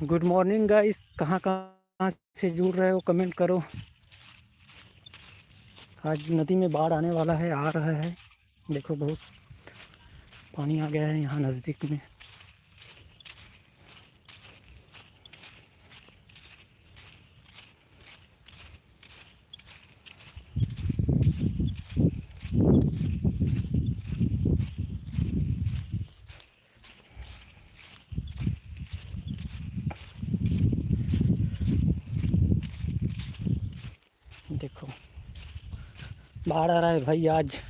Good morning guys, कहाँ कहाँ से जुड़ रहे हो कमेंट करो। आज नदी में बाढ़ आने वाला है, आ रहा है। देखो बहुत पानी आ गया है यहाँ नज़दीक में। देखो बाढ़ आ रहा है भाई। आज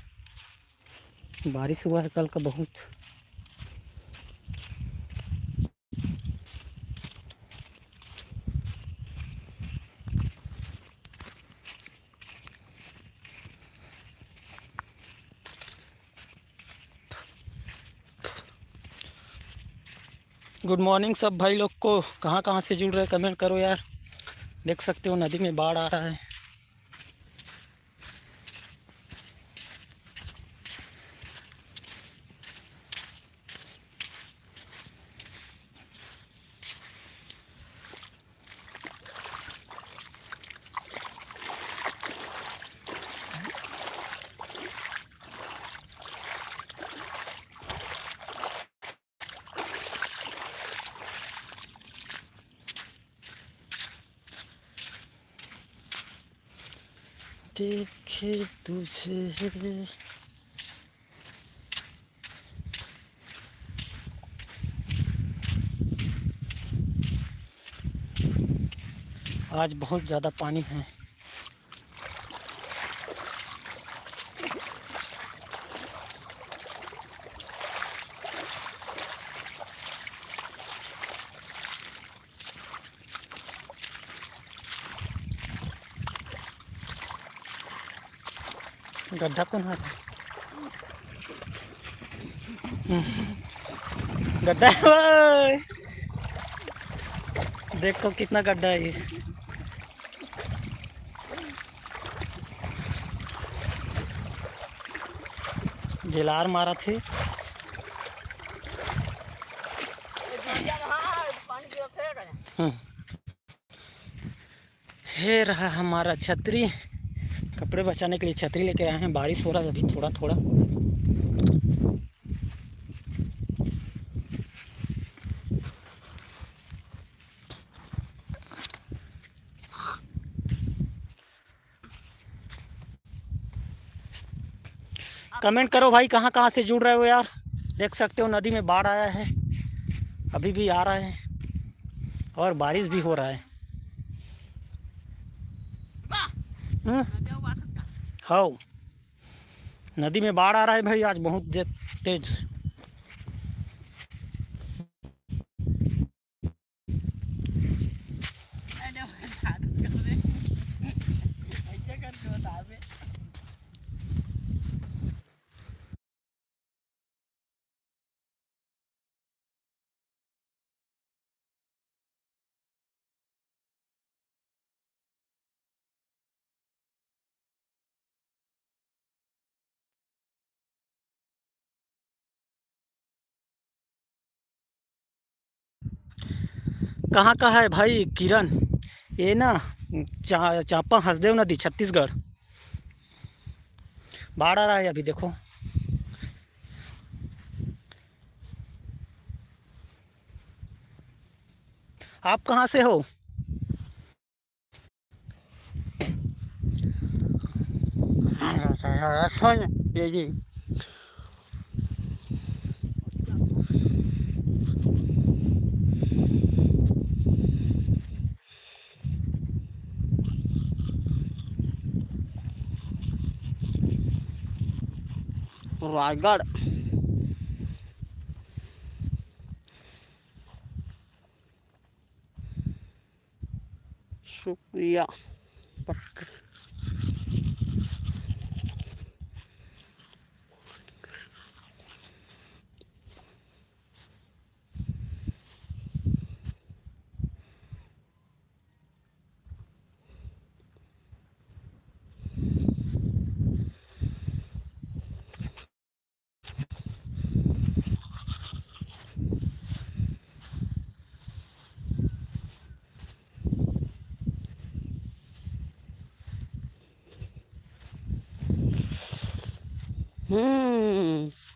बारिश हुआ है कल का बहुत। गुड मॉर्निंग सब भाई लोग को, कहाँ कहाँ से जुड़ रहे कमेंट करो यार। देख सकते हो नदी में बाढ़ आ रहा है। देखे तुझे आज बहुत ज़्यादा पानी है। गड्ढा कौन है? गड्ढा है भाई। देखो कितना गड्ढा है इस। जेलार मारा थे। ये रहा हमारा छतरी। कपड़े बचाने के लिए छतरी लेके आए हैं। बारिश हो रहा है अभी थोड़ा थोड़ा। कमेंट करो भाई, कहाँ कहाँ से जुड़ रहे हो यार। देख सकते हो नदी में बाढ़ आया है। अभी भी आ रहा है और बारिश भी हो रहा है। हम्म, हाँ, नदी में बाढ़ आ रहा है भाई आज बहुत तेज। कहाँ का है भाई किरण? ये ना चांपा हसदेव नदी छत्तीसगढ़। बाढ़ आ रहा है अभी देखो। आप कहाँ से हो? ये जी। रायगढ़। शुक्रिया।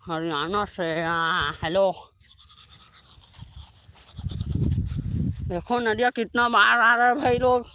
हरियाणा से हेलो। देखो नदिया कितना बाढ़ आ रहा है भाई लोग।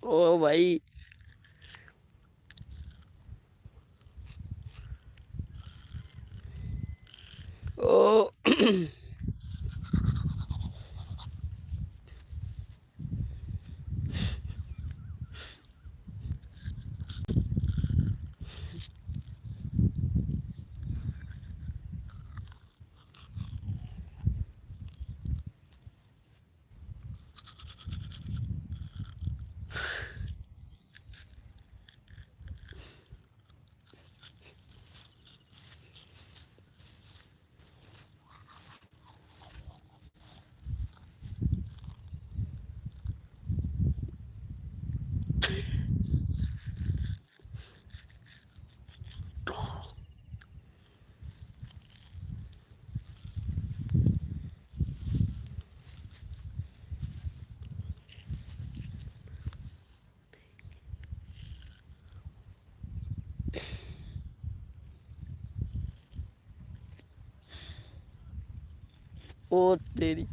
ओ भाई ओ ओ तेरी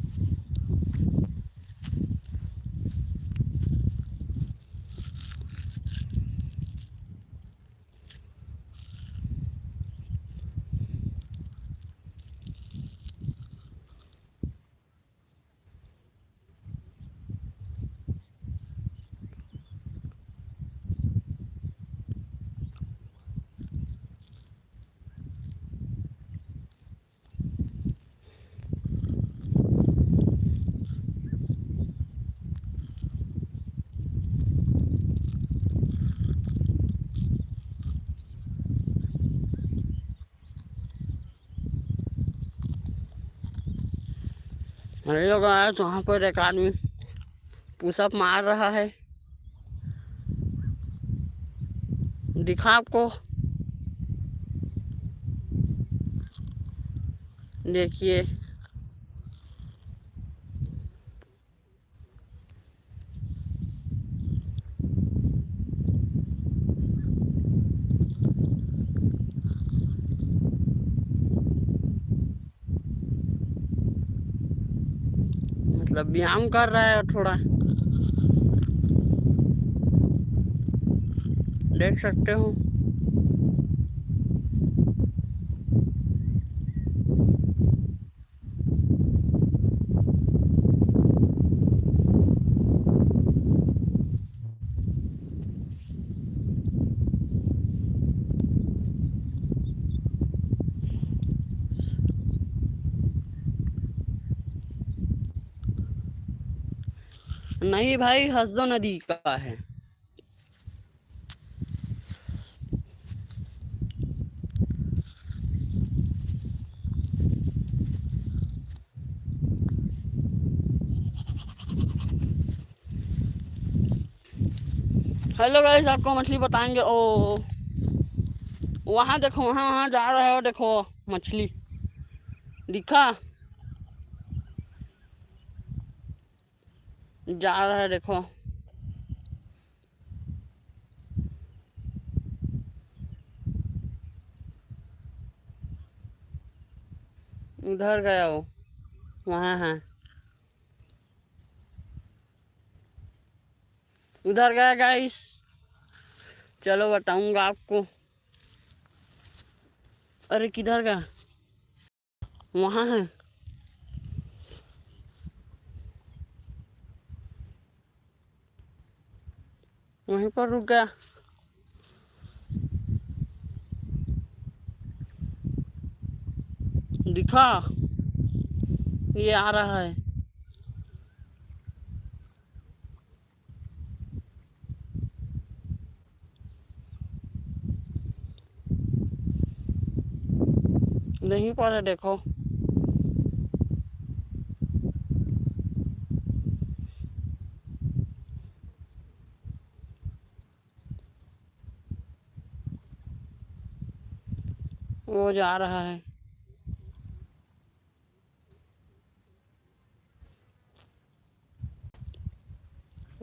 अरे लोग आया तो वहाँ पर एक आदमी पुशअप मार रहा है, दिखा आपको, देखिए। मतलब व्यायाम कर रहा है थोड़ा, देख सकते हो। नहीं भाई, हसदो नदी का है। हेलो गाइस, आपको मछली बताएंगे। ओ वहाँ देखो, वहाँ वहाँ जा रहे हो, देखो मछली दिखा, जा रहा है देखो। उधर गया वो, वहाँ है, उधर गया गाइस। चलो बताऊंगा आपको। अरे किधर गया, वहाँ है, वहीं पर रुक गया। दिखा, ये आ रहा है। नहीं पर है, देखो। वो जा रहा है,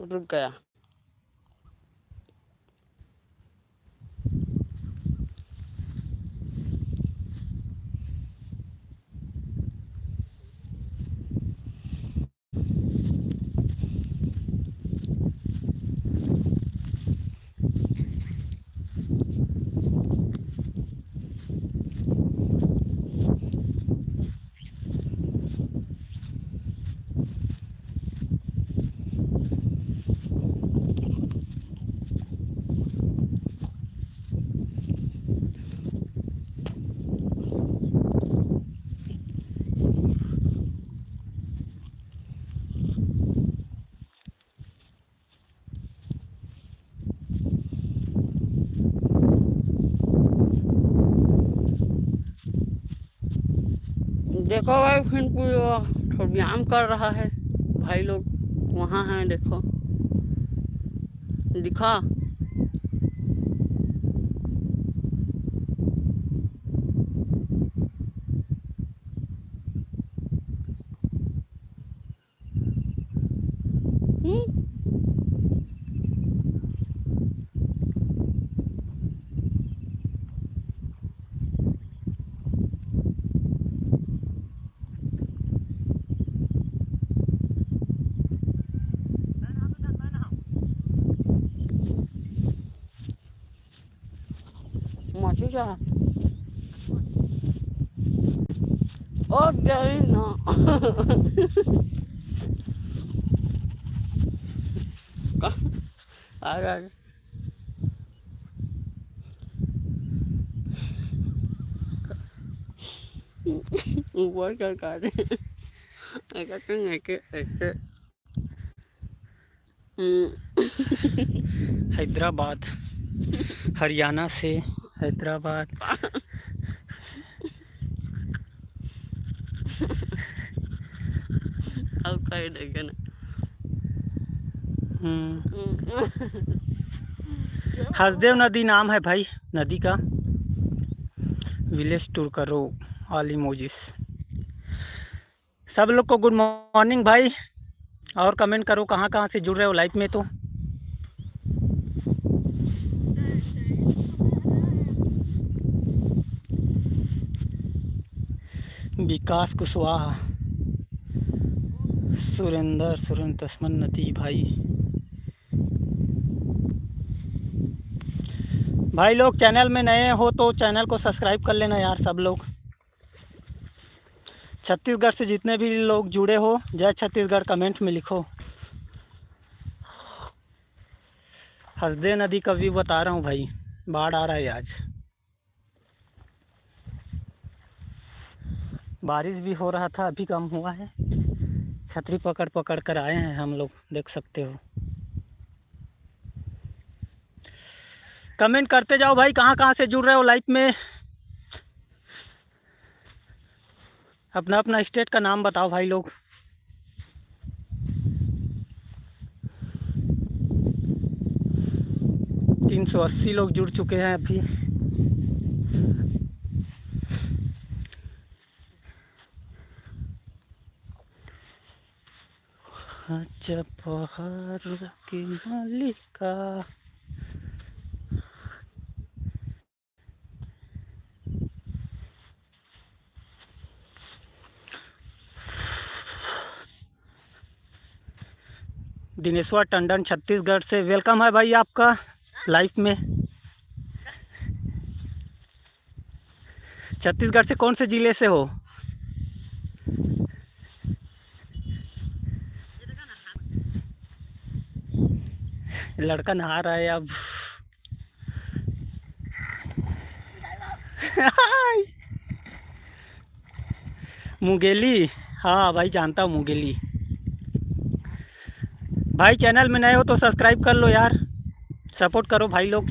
रुक गया। देखो भाई फिर थोड़ा व्यायाम कर रहा है भाई लोग, वहाँ हैं देखो, दिखा। हम्म, मछली चाह ओ गई ना। आ गया ऊपर कर काटे ऐसे ऐसे। हैदराबाद, हरियाणा से हैदराबाद। अब कहीं देखे ना। हसदेव नदी नाम है भाई नदी का। विलेज टूर करो ऑल इमोजिस। सब लोग को गुड मॉर्निंग भाई, और कमेंट करो कहाँ कहाँ से जुड़ रहे हो लाइव में। तो विकास कुशवाहा, सुरेंद्र तस्मन नदी भाई लोग चैनल में नए हो तो चैनल को सब्सक्राइब कर लेना यार सब लोग। छत्तीसगढ़ से जितने भी लोग जुड़े हो, जय छत्तीसगढ़ कमेंट में लिखो। हसदेव नदी का व्यू बता रहा हूँ भाई, बाढ़ आ रहा है आज। बारिश भी हो रहा था, अभी कम हुआ है। छतरी पकड़ पकड़ कर आए हैं हम लोग, देख सकते हो। कमेंट करते जाओ भाई, कहाँ कहाँ से जुड़ रहे हो लाइव में। अपना अपना स्टेट का नाम बताओ भाई लोग। तीन 380 लोग जुड़ चुके हैं अभी। जब बहार की मालिका। दिनेश्वर टंडन छत्तीसगढ़ से, वेलकम है भाई आपका लाइव में। छत्तीसगढ़ से कौन से ज़िले से हो? लड़का नहा रहा है अब। मुंगेली, हाँ भाई जानता हूँ मुंगेली। भाई चैनल में नए हो तो सब्सक्राइब कर लो यार, सपोर्ट करो भाई लोग।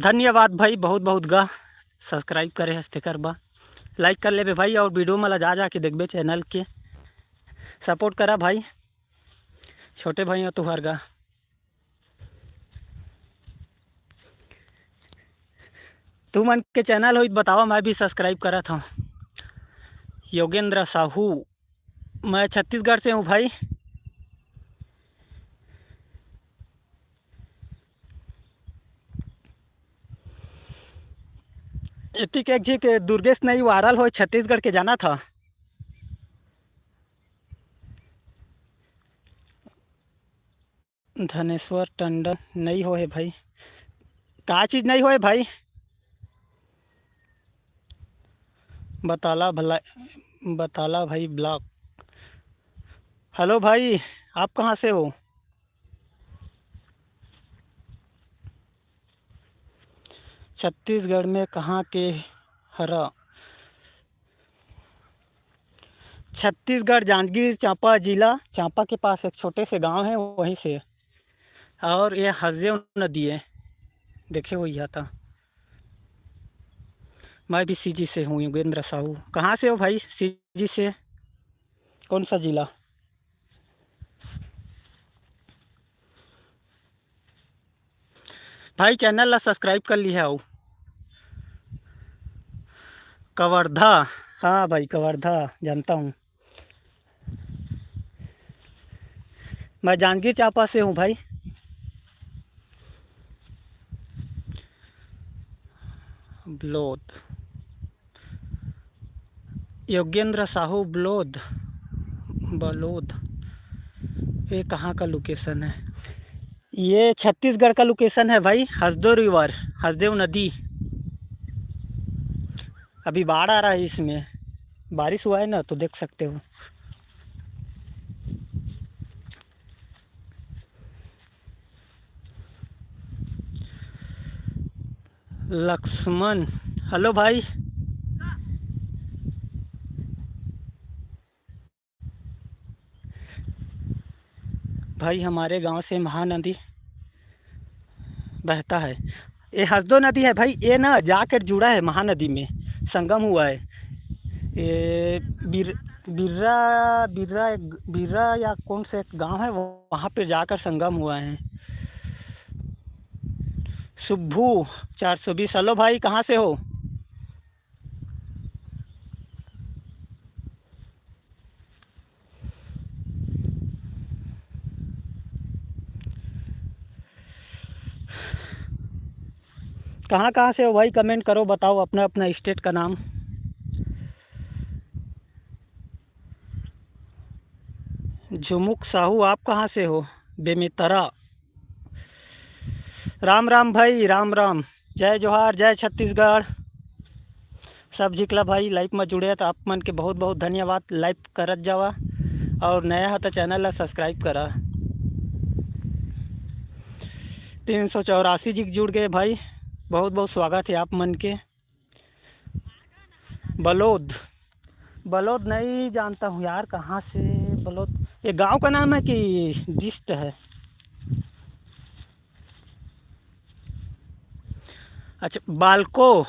धन्यवाद भाई बहुत बहुत गा। सब्सक्राइब करे हंसते कर बा, लाइक कर ले भाई, और वीडियो में जा के देखबे चैनल के। सपोर्ट करा भाई, छोटे भाई हो तुहार गा। तू मन के चैनल हो बतावा, मैं भी सब्सक्राइब करा था। योगेंद्र साहू, मैं छत्तीसगढ़ से हूँ भाई। इतिक एक जी के दुर्गेश नहीं वायरल हो छत्तीसगढ़ के जाना था। धनेश्वर टंडन नहीं हो है भाई, का चीज़ नहीं हो है भाई बताला भाई ब्लॉक। हेलो भाई, आप कहाँ से हो? छत्तीसगढ़ में कहाँ के हरा? छत्तीसगढ़ जांजगीर चांपा जिला चांपा के पास एक छोटे से गांव है वहीं से। और ये हसदेव नदी है, देखे वो यहाँ था। मैं भी सीजी से हूँ, योगेंद्र साहू। कहाँ से हो भाई? सीजी से कौन सा जिला? भाई चैनल ला सब्सक्राइब कर लिया हो। कवर्धा, हाँ भाई कवर्धा जानता हूँ। मैं जांजगीर चांपा से हूँ भाई। ब्लोद, योगेंद्र साहू ब्लोद, बलोद। ये कहाँ का लोकेशन है? ये छत्तीसगढ़ का लोकेशन है भाई। हसदेव रिवर, हसदेव नदी। अभी बाढ़ आ रहा है, इसमें बारिश हुआ है ना, तो देख सकते हो। लक्ष्मण, हेलो भाई। भाई हमारे गांव से महानदी बहता है। ये हसदो नदी है भाई, ये ना जाकर जुड़ा है महानदी में, संगम हुआ है। ये बिर्रा बिर्रा बिर्रा या कौन से एक गांव है, वहाँ पे जाकर संगम हुआ है। सुब्भू 420, हेलो भाई कहाँ से हो? कहाँ से हो भाई? कमेंट करो, बताओ अपना अपना स्टेट का नाम। झुमुक साहू, आप कहाँ से हो? बेमितरा। राम राम भाई, राम राम। जय जोहार, जय छत्तीसगढ़। सब झिकला भाई लाइव में जुड़े तो आप मन के बहुत बहुत धन्यवाद। लाइव करत जावा और नया है तो चैनल ला सब्सक्राइब करा। 384 जी जुड़ गए भाई, बहुत बहुत स्वागत है आप मन के। बलोद, बलोद नहीं जानता हूँ यार, कहाँ से बलोद? ये गांव का नाम है कि डिस्ट है? अच्छा, बालको,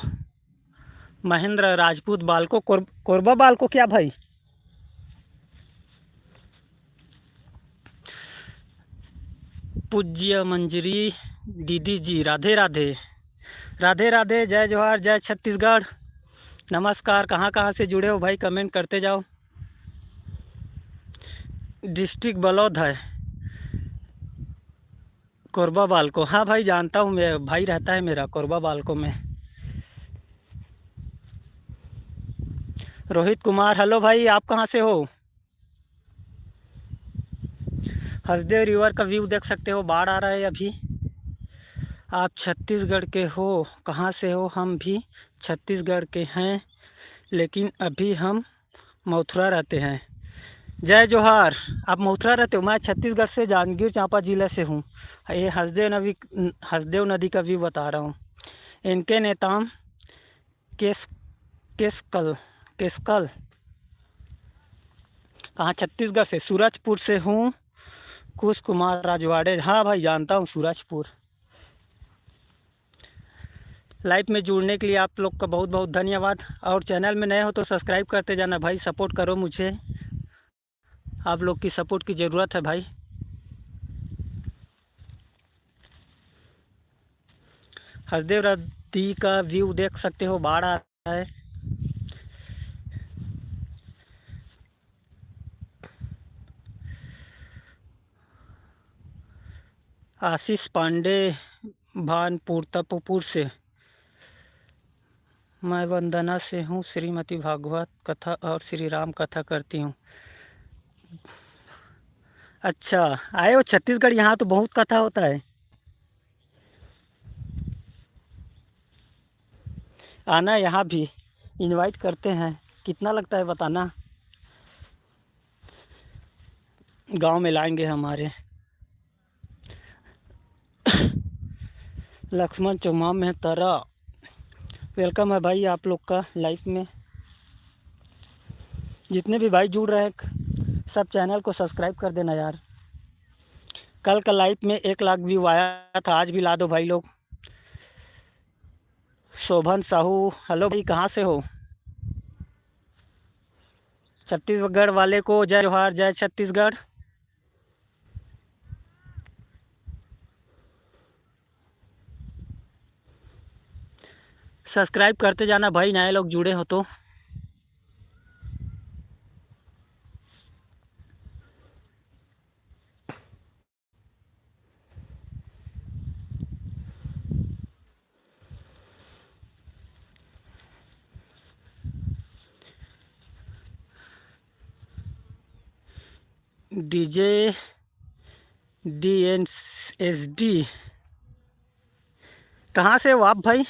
महेंद्र राजपूत बालको, कोरबा बालको क्या भाई? पूज्य मंजरी दीदी जी, राधे राधे, राधे राधे, जय जोहार, जय छत्तीसगढ़। नमस्कार, कहाँ से जुड़े हो भाई? कमेंट करते जाओ। डिस्ट्रिक्ट बलौद है, कोरबा बालको। हाँ भाई जानता हूँ, मैं भाई रहता है मेरा कोरबा बालको में। रोहित कुमार, हेलो भाई, आप कहाँ से हो? हसदेव रिवर का व्यू देख सकते हो, बाढ़ आ रहा है अभी। आप छत्तीसगढ़ के हो? कहाँ से हो? हम भी छत्तीसगढ़ के हैं, लेकिन अभी हम मथुरा रहते हैं। जय जोहार, आप मथुरा रहते हो? मैं छत्तीसगढ़ से जांजगीर चांपा जिले से हूँ। ये हसदेव नदी का व्यू बता रहा हूँ। इनके नेताम केस केसकल केसकल कहाँ? छत्तीसगढ़ से, सूरजपुर से हूँ। कुश कुमार राजवाड़े, हाँ भाई जानता हूँ सूरजपुर। लाइव में जुड़ने के लिए आप लोग का बहुत बहुत धन्यवाद। और चैनल में नए हो तो सब्सक्राइब करते जाना भाई, सपोर्ट करो मुझे, आप लोग की सपोर्ट की ज़रूरत है भाई। हसदेव नदी का व्यू देख सकते हो, बाढ़ आ रहा है। आशीष पांडे भानपुर तपोपुर से। मैं वंदना से हूँ, श्रीमती भागवत कथा और श्री राम कथा करती हूँ। अच्छा, आए हो छत्तीसगढ़? यहाँ तो बहुत कथा होता है, आना यहाँ भी, इनवाइट करते हैं। कितना लगता है बताना, गांव में लाएंगे हमारे। लक्ष्मण चौमा में तरा, वेलकम है भाई आप लोग का लाइफ में। जितने भी भाई जुड़ रहे हैं सब चैनल को सब्सक्राइब कर देना यार। कल का लाइव में 1 लाख व्यू आया था, आज भी ला दो भाई लोग। शोभन साहू, हेलो भाई, कहाँ से हो? छत्तीसगढ़ वाले को जय जोहार, जय छत्तीसगढ़। सब्सक्राइब करते जाना भाई, नए लोग जुड़े हो तो। डीजे DNSD, कहाँ से हो आप भाई?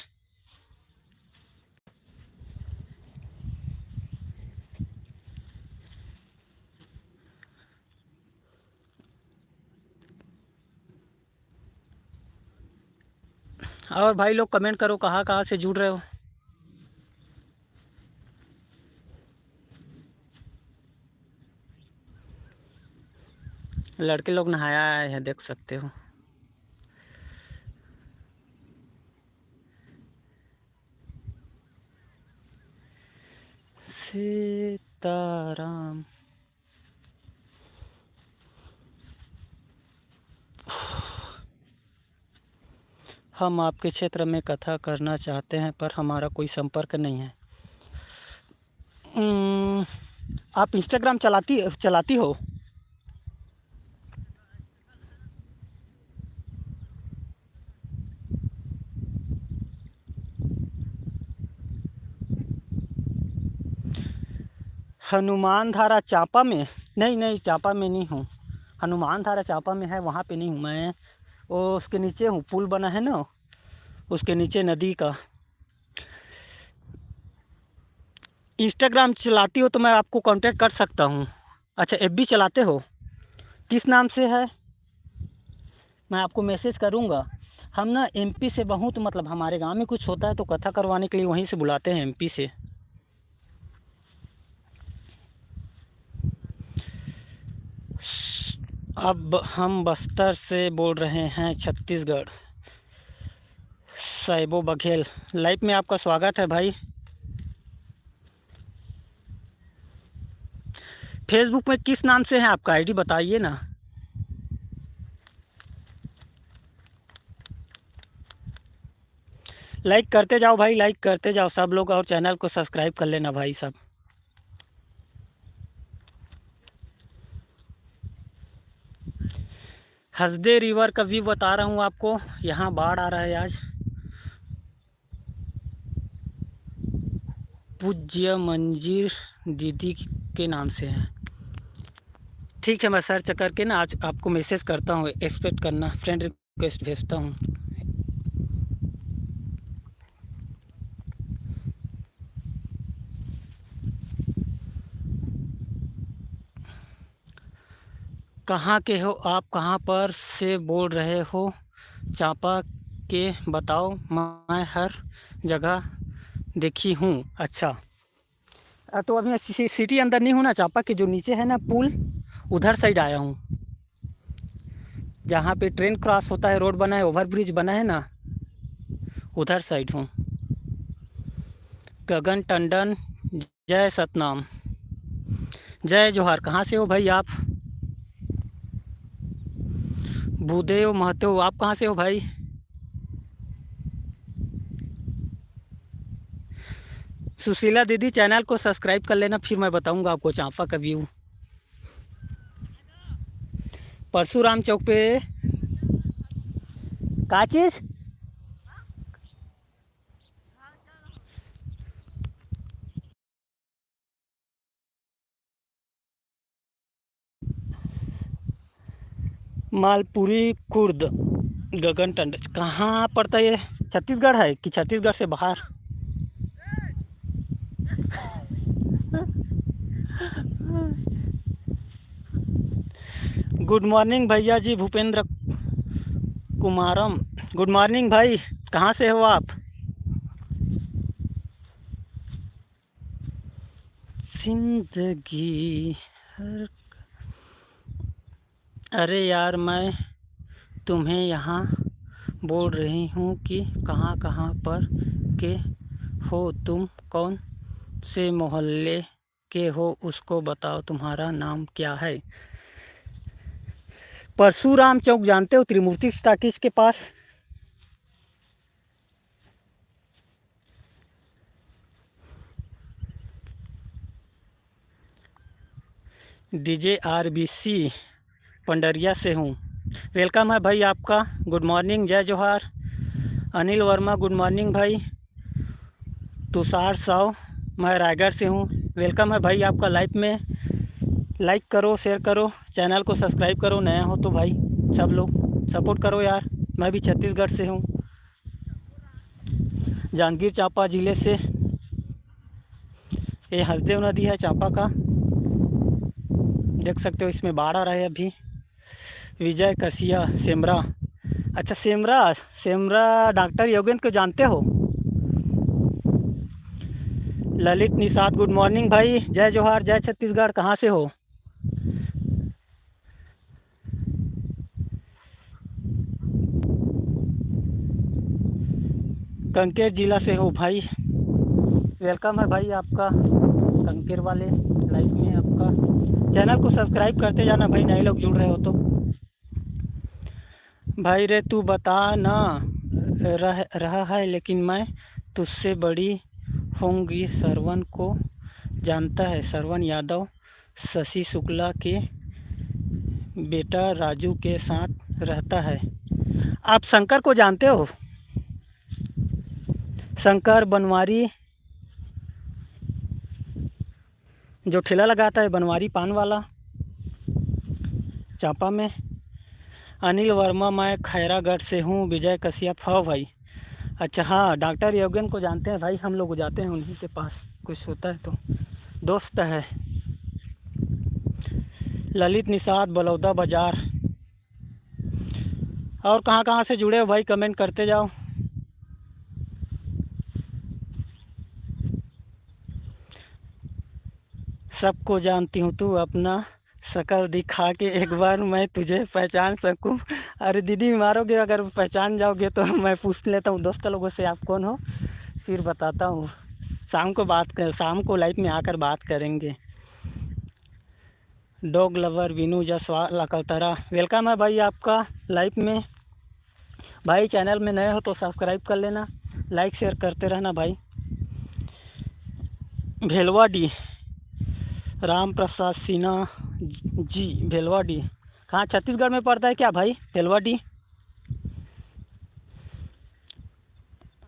और भाई लोग कमेंट करो कहाँ कहाँ से जुड़ रहे हो। लड़के लोग नहाया है, देख सकते हो। सीताराम, हम आपके क्षेत्र में कथा करना चाहते हैं पर हमारा कोई संपर्क नहीं है। आप इंस्टाग्राम चलाती हो? हनुमान धारा चांपा में? नहीं नहीं, चांपा में नहीं हूँ। हनुमान धारा चांपा में है, वहाँ पे नहीं हूँ मैं। वो उसके नीचे हूँ, पुल बना है ना, उसके नीचे नदी का। इंस्टाग्राम चलाती हो तो मैं आपको कांटेक्ट कर सकता हूँ। अच्छा, FB चलाते हो? किस नाम से है? मैं आपको मैसेज करूँगा। हम ना MP से बहुत, मतलब हमारे गांव में कुछ होता है तो कथा करवाने के लिए वहीं से बुलाते हैं, MP से। अब हम बस्तर से बोल रहे हैं, छत्तीसगढ़। साइबो बघेल, लाइव में आपका स्वागत है भाई। फेसबुक में किस नाम से है आपका ID बताइए ना। लाइक करते जाओ भाई, लाइक करते जाओ सब लोग, और चैनल को सब्सक्राइब कर लेना भाई सब। हसदे रिवर का व्यू बता रहा हूँ आपको, यहाँ बाढ़ आ रहा है आज। पूज्य मंजीर दीदी के नाम से है। ठीक है, मैं सर्च करके ना आज आपको मैसेज करता हूँ, एक्सपेक्ट करना, फ्रेंड रिक्वेस्ट भेजता हूँ। कहाँ के हो आप? कहाँ पर से बोल रहे हो? चांपा के बताओ, मैं हर जगह देखी हूँ। अच्छा, तो अभी मैं सिटी अंदर नहीं हूँ ना, चांपा के जो नीचे है ना पुल, उधर साइड आया हूँ, जहाँ पे ट्रेन क्रॉस होता है, रोड बना है, ओवर ब्रिज बना है ना, उधर साइड हूँ। गगन टंडन, जय सतनाम, जय जोहार, कहाँ से हो भाई आप? भूदेव महतो, आप कहाँ से हो भाई? सुशीला दीदी, चैनल को सब्सक्राइब कर लेना, फिर मैं बताऊंगा आपको चांपा का व्यू। परशुराम चौक पे का चीज़? मालपुरी खुर्द, गगन टंडन, कहाँ पड़ता है ये? छत्तीसगढ़ है कि छत्तीसगढ़ से बाहर? गुड मॉर्निंग भैया जी, भूपेंद्र कुमारम, गुड मॉर्निंग भाई, कहाँ से हो आप? जिंदगी हर। अरे यार मैं तुम्हें यहाँ बोल रही हूँ कि कहाँ कहाँ पर के हो तुम, कौन से मोहल्ले के हो, उसको बताओ तुम्हारा नाम क्या है। परशुराम चौक जानते हो, त्रिमूर्ति स्टाकिस के पास। DJRBC पंडरिया से हूँ। वेलकम है भाई आपका। गुड मॉर्निंग, जय जोहार। अनिल वर्मा गुड मॉर्निंग भाई। तुषार साव, मैं रायगढ़ से हूँ। वेलकम है भाई आपका लाइव में। लाइक करो, शेयर करो, चैनल को सब्सक्राइब करो, नया हो तो भाई सब लोग सपोर्ट करो यार। मैं भी छत्तीसगढ़ से हूँ, जांजगीर चांपा ज़िले से। ये हसदेव नदी है चांपा का, देख सकते हो। इसमें बाढ़ आ रहा है अभी। विजय कसिया सेमरा। अच्छा सेमरा डॉक्टर योगेंद्र को जानते हो। ललित निषाद गुड मॉर्निंग भाई, जय जोहार, जय छत्तीसगढ़। कहाँ से हो। कांकेर जिला से हो भाई। वेलकम है भाई आपका कांकेर वाले लाइफ में। आपका चैनल को सब्सक्राइब करते जाना भाई, नए लोग जुड़ रहे हो तो। भाई रे तू बता ना रहा है, लेकिन मैं तुझसे बड़ी होंगी। श्रवण को जानता है, श्रवण यादव शशि शुक्ला के बेटा राजू के साथ रहता है। आप शंकर को जानते हो। शंकर बनवारी, जो ठेला लगाता है बनवारी पान वाला, चांपा में। अनिल वर्मा, मैं खैरागढ़ से हूँ। विजय कश्यप, हाँ भाई। अच्छा हाँ, डॉक्टर योगेन को जानते हैं भाई, हम लोग जाते हैं उन्हीं के पास, कुछ होता है तो दोस्त है। ललित निषाद बलौदा बाज़ार। और कहाँ कहाँ से जुड़े हो भाई, कमेंट करते जाओ। सबको जानती हूँ, तू अपना शक्ल दिखा के एक बार मैं तुझे पहचान सकूं। अरे दीदी मारोगे, अगर पहचान जाओगे तो मैं पूछ लेता हूँ दोस्त लोगों से आप कौन हो, फिर बताता हूँ। शाम को लाइव में आकर बात करेंगे। Dog lover Vinu Jaswal Akaltara, welcome है भाई आपका लाइव में। भाई चैनल में नए हो तो सब्सक्राइब कर लेना, लाइक शेयर करते रहना भाई। भेलवाडी राम प्रसाद सिन्हा जी, भेलवाडी कहाँ छत्तीसगढ़ में पड़ता है क्या भाई Bhelwadi.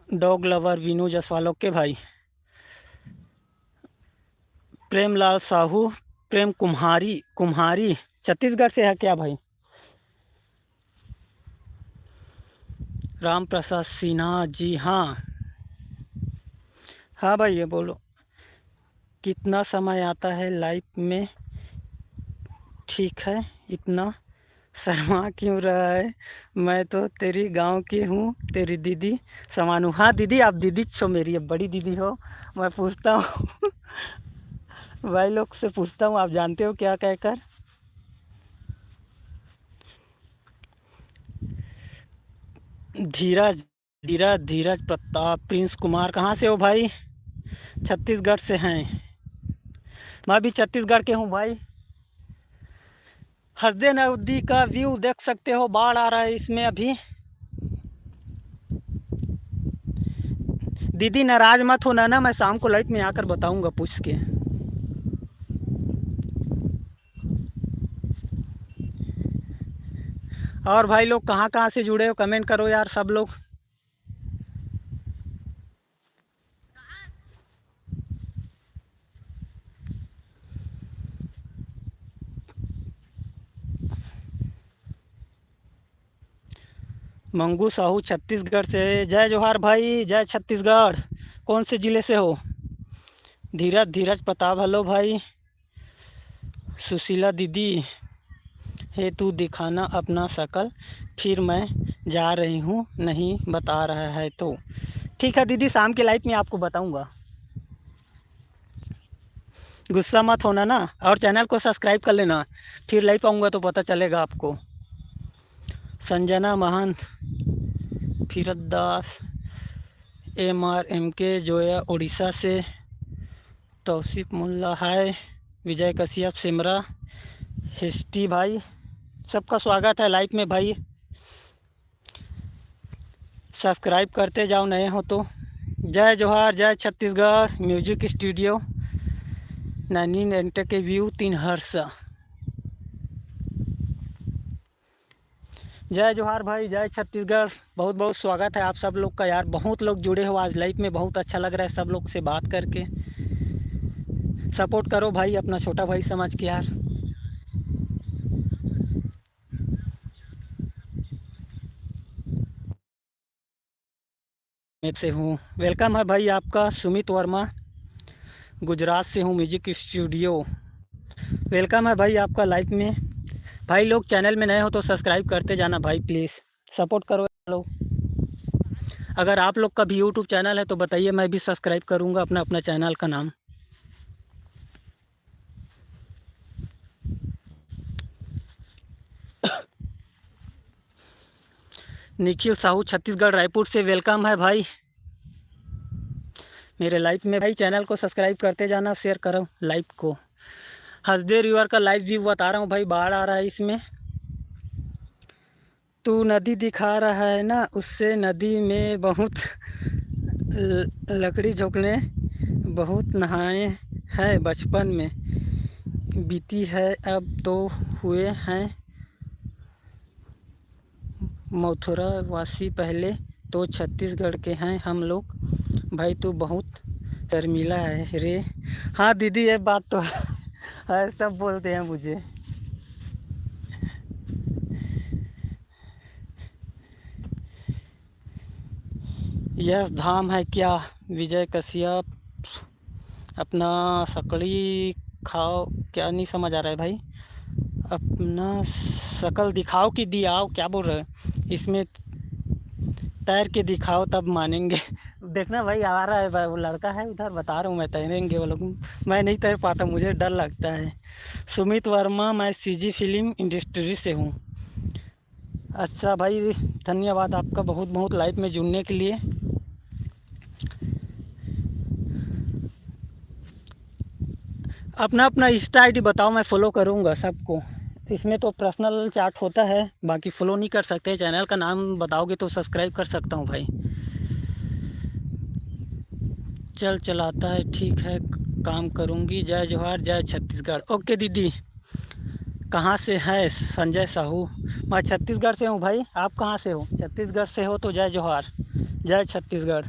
Dog lover Vinu Jaswal, okay भाई। प्रेमलाल साहू, प्रेम कुम्हारी छत्तीसगढ़ से है क्या भाई। राम प्रसाद सिन्हा जी, हाँ हाँ भाई, ये बोलो कितना समय आता है लाइफ में। ठीक है, इतना शर्मा क्यों रहा है, मैं तो तेरी गांव की हूँ, तेरी दीदी समान हूँ। हाँ दीदी, आप दीदी छो मेरी, अब बड़ी दीदी हो। मैं पूछता हूँ भाई लोग से पूछता हूँ, आप जानते हो क्या कहकर। धीरज धीरज प्रताप, प्रिंस कुमार, कहाँ से हो भाई। छत्तीसगढ़ से हैं। मैं भी छत्तीसगढ़ के हूँ भाई। हसदे नदी का व्यू देख सकते हो, बाढ़ आ रहा है इसमें अभी। दीदी नाराज मत होना ना, मैं शाम को लाइट में आकर बताऊंगा पूछ के। और भाई लोग कहाँ कहाँ से जुड़े हो, कमेंट करो यार सब लोग। मंगू साहू छत्तीसगढ़ से, जय जोहार भाई, जय छत्तीसगढ़। कौन से ज़िले से हो। धीरज प्रताप, हेलो भाई। सुशीला दीदी, हे तू दिखाना अपना शक्ल, फिर मैं जा रही हूँ, नहीं बता रहा है तो। ठीक है दीदी, शाम के लाइफ में आपको बताऊँगा। गुस्सा मत होना ना, और चैनल को सब्सक्राइब कर लेना, फिर लाइव आऊँगा तो पता चलेगा आपको। संजना महंत, फिरत दास, MRMK जोया उड़ीसा से, तौसीफ मुल्ला हाय, विजय कश्यप सिमरा, हिस्टी भाई, सबका स्वागत है लाइव में भाई। सब्सक्राइब करते जाओ नए हो तो। जय जोहार, जय छत्तीसगढ़ म्यूजिक स्टूडियो, नैनी नेंटे के व्यू 3 हर्ष। जय जोहार भाई, जय छत्तीसगढ़, बहुत बहुत स्वागत है आप सब लोग का यार। बहुत लोग जुड़े हो आज लाइव में, बहुत अच्छा लग रहा है सब लोग से बात करके। सपोर्ट करो भाई, अपना छोटा भाई समझ के यार। मैं से हूँ, वेलकम है भाई आपका। सुमित वर्मा, गुजरात से हूँ, म्यूजिक स्टूडियो, वेलकम है भाई आपका लाइव में। भाई लोग चैनल में नए हो तो सब्सक्राइब करते जाना भाई, प्लीज़ सपोर्ट करो लोग। अगर आप लोग का भी यूट्यूब चैनल है तो बताइए, मैं भी सब्सक्राइब करूँगा अपना अपना चैनल का नाम। निखिल साहू छत्तीसगढ़ रायपुर से, वेलकम है भाई मेरे लाइव में। भाई चैनल को सब्सक्राइब करते जाना, शेयर करो लाइव को। हसदे रिवर का लाइव व्यू बता रहा हूँ भाई, बाढ़ आ रहा है इसमें। तू नदी दिखा रहा है ना, उससे नदी में बहुत लकड़ी झोंकने बहुत नहाए हैं बचपन में, बीती है अब तो हुए हैं मथुरा वासी, पहले तो छत्तीसगढ़ के हैं हम लोग। भाई तू बहुत शर्मिला है रे। हाँ दीदी ये बात तो है, सब बोलते हैं मुझे। यस धाम है क्या, विजय कश्यप, अपना सकड़ी खाओ, क्या नहीं समझ आ रहा है भाई। अपना शकल दिखाओ कि दियाओ, क्या बोल रहे हैं इसमें, तैर के दिखाओ तब मानेंगे। देखना भाई आ रहा है भाई, वो लड़का है उधर, बता रहा हूँ मैं, तैरेंगे वो लोग, मैं नहीं तैर पाता, मुझे डर लगता है। सुमित वर्मा, मैं CG फिल्म इंडस्ट्री से हूँ। अच्छा भाई, धन्यवाद आपका बहुत बहुत लाइव में जुड़ने के लिए। अपना अपना इंस्टा ID बताओ, मैं फ़ॉलो करूँगा सबको। इसमें तो पर्सनल चैट होता है, बाकी फ़ॉलो नहीं कर सकते। चैनल का नाम बताओगे तो सब्सक्राइब कर सकता हूँ भाई। चल चलाता है, ठीक है, काम करूँगी। जय जोहार, जय छत्तीसगढ़। ओके दीदी, कहाँ से है संजय साहू, मैं छत्तीसगढ़ से हूँ भाई। आप कहाँ से हो, छत्तीसगढ़ से हो तो जय जोहार, जय छत्तीसगढ़।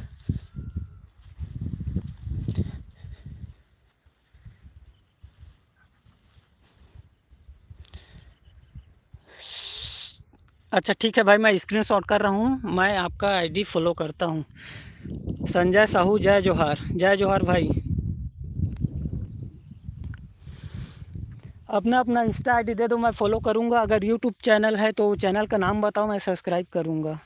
अच्छा ठीक है भाई, मैं स्क्रीनशॉट कर रहा हूँ, मैं आपका ID फॉलो करता हूँ। संजय साहू, जय जोहार, जय जोहार भाई। अपना अपना इंस्टा ID दे दो, मैं फ़ॉलो करूँगा। अगर यूट्यूब चैनल है तो चैनल का नाम बताओ, मैं सब्सक्राइब करूँगा।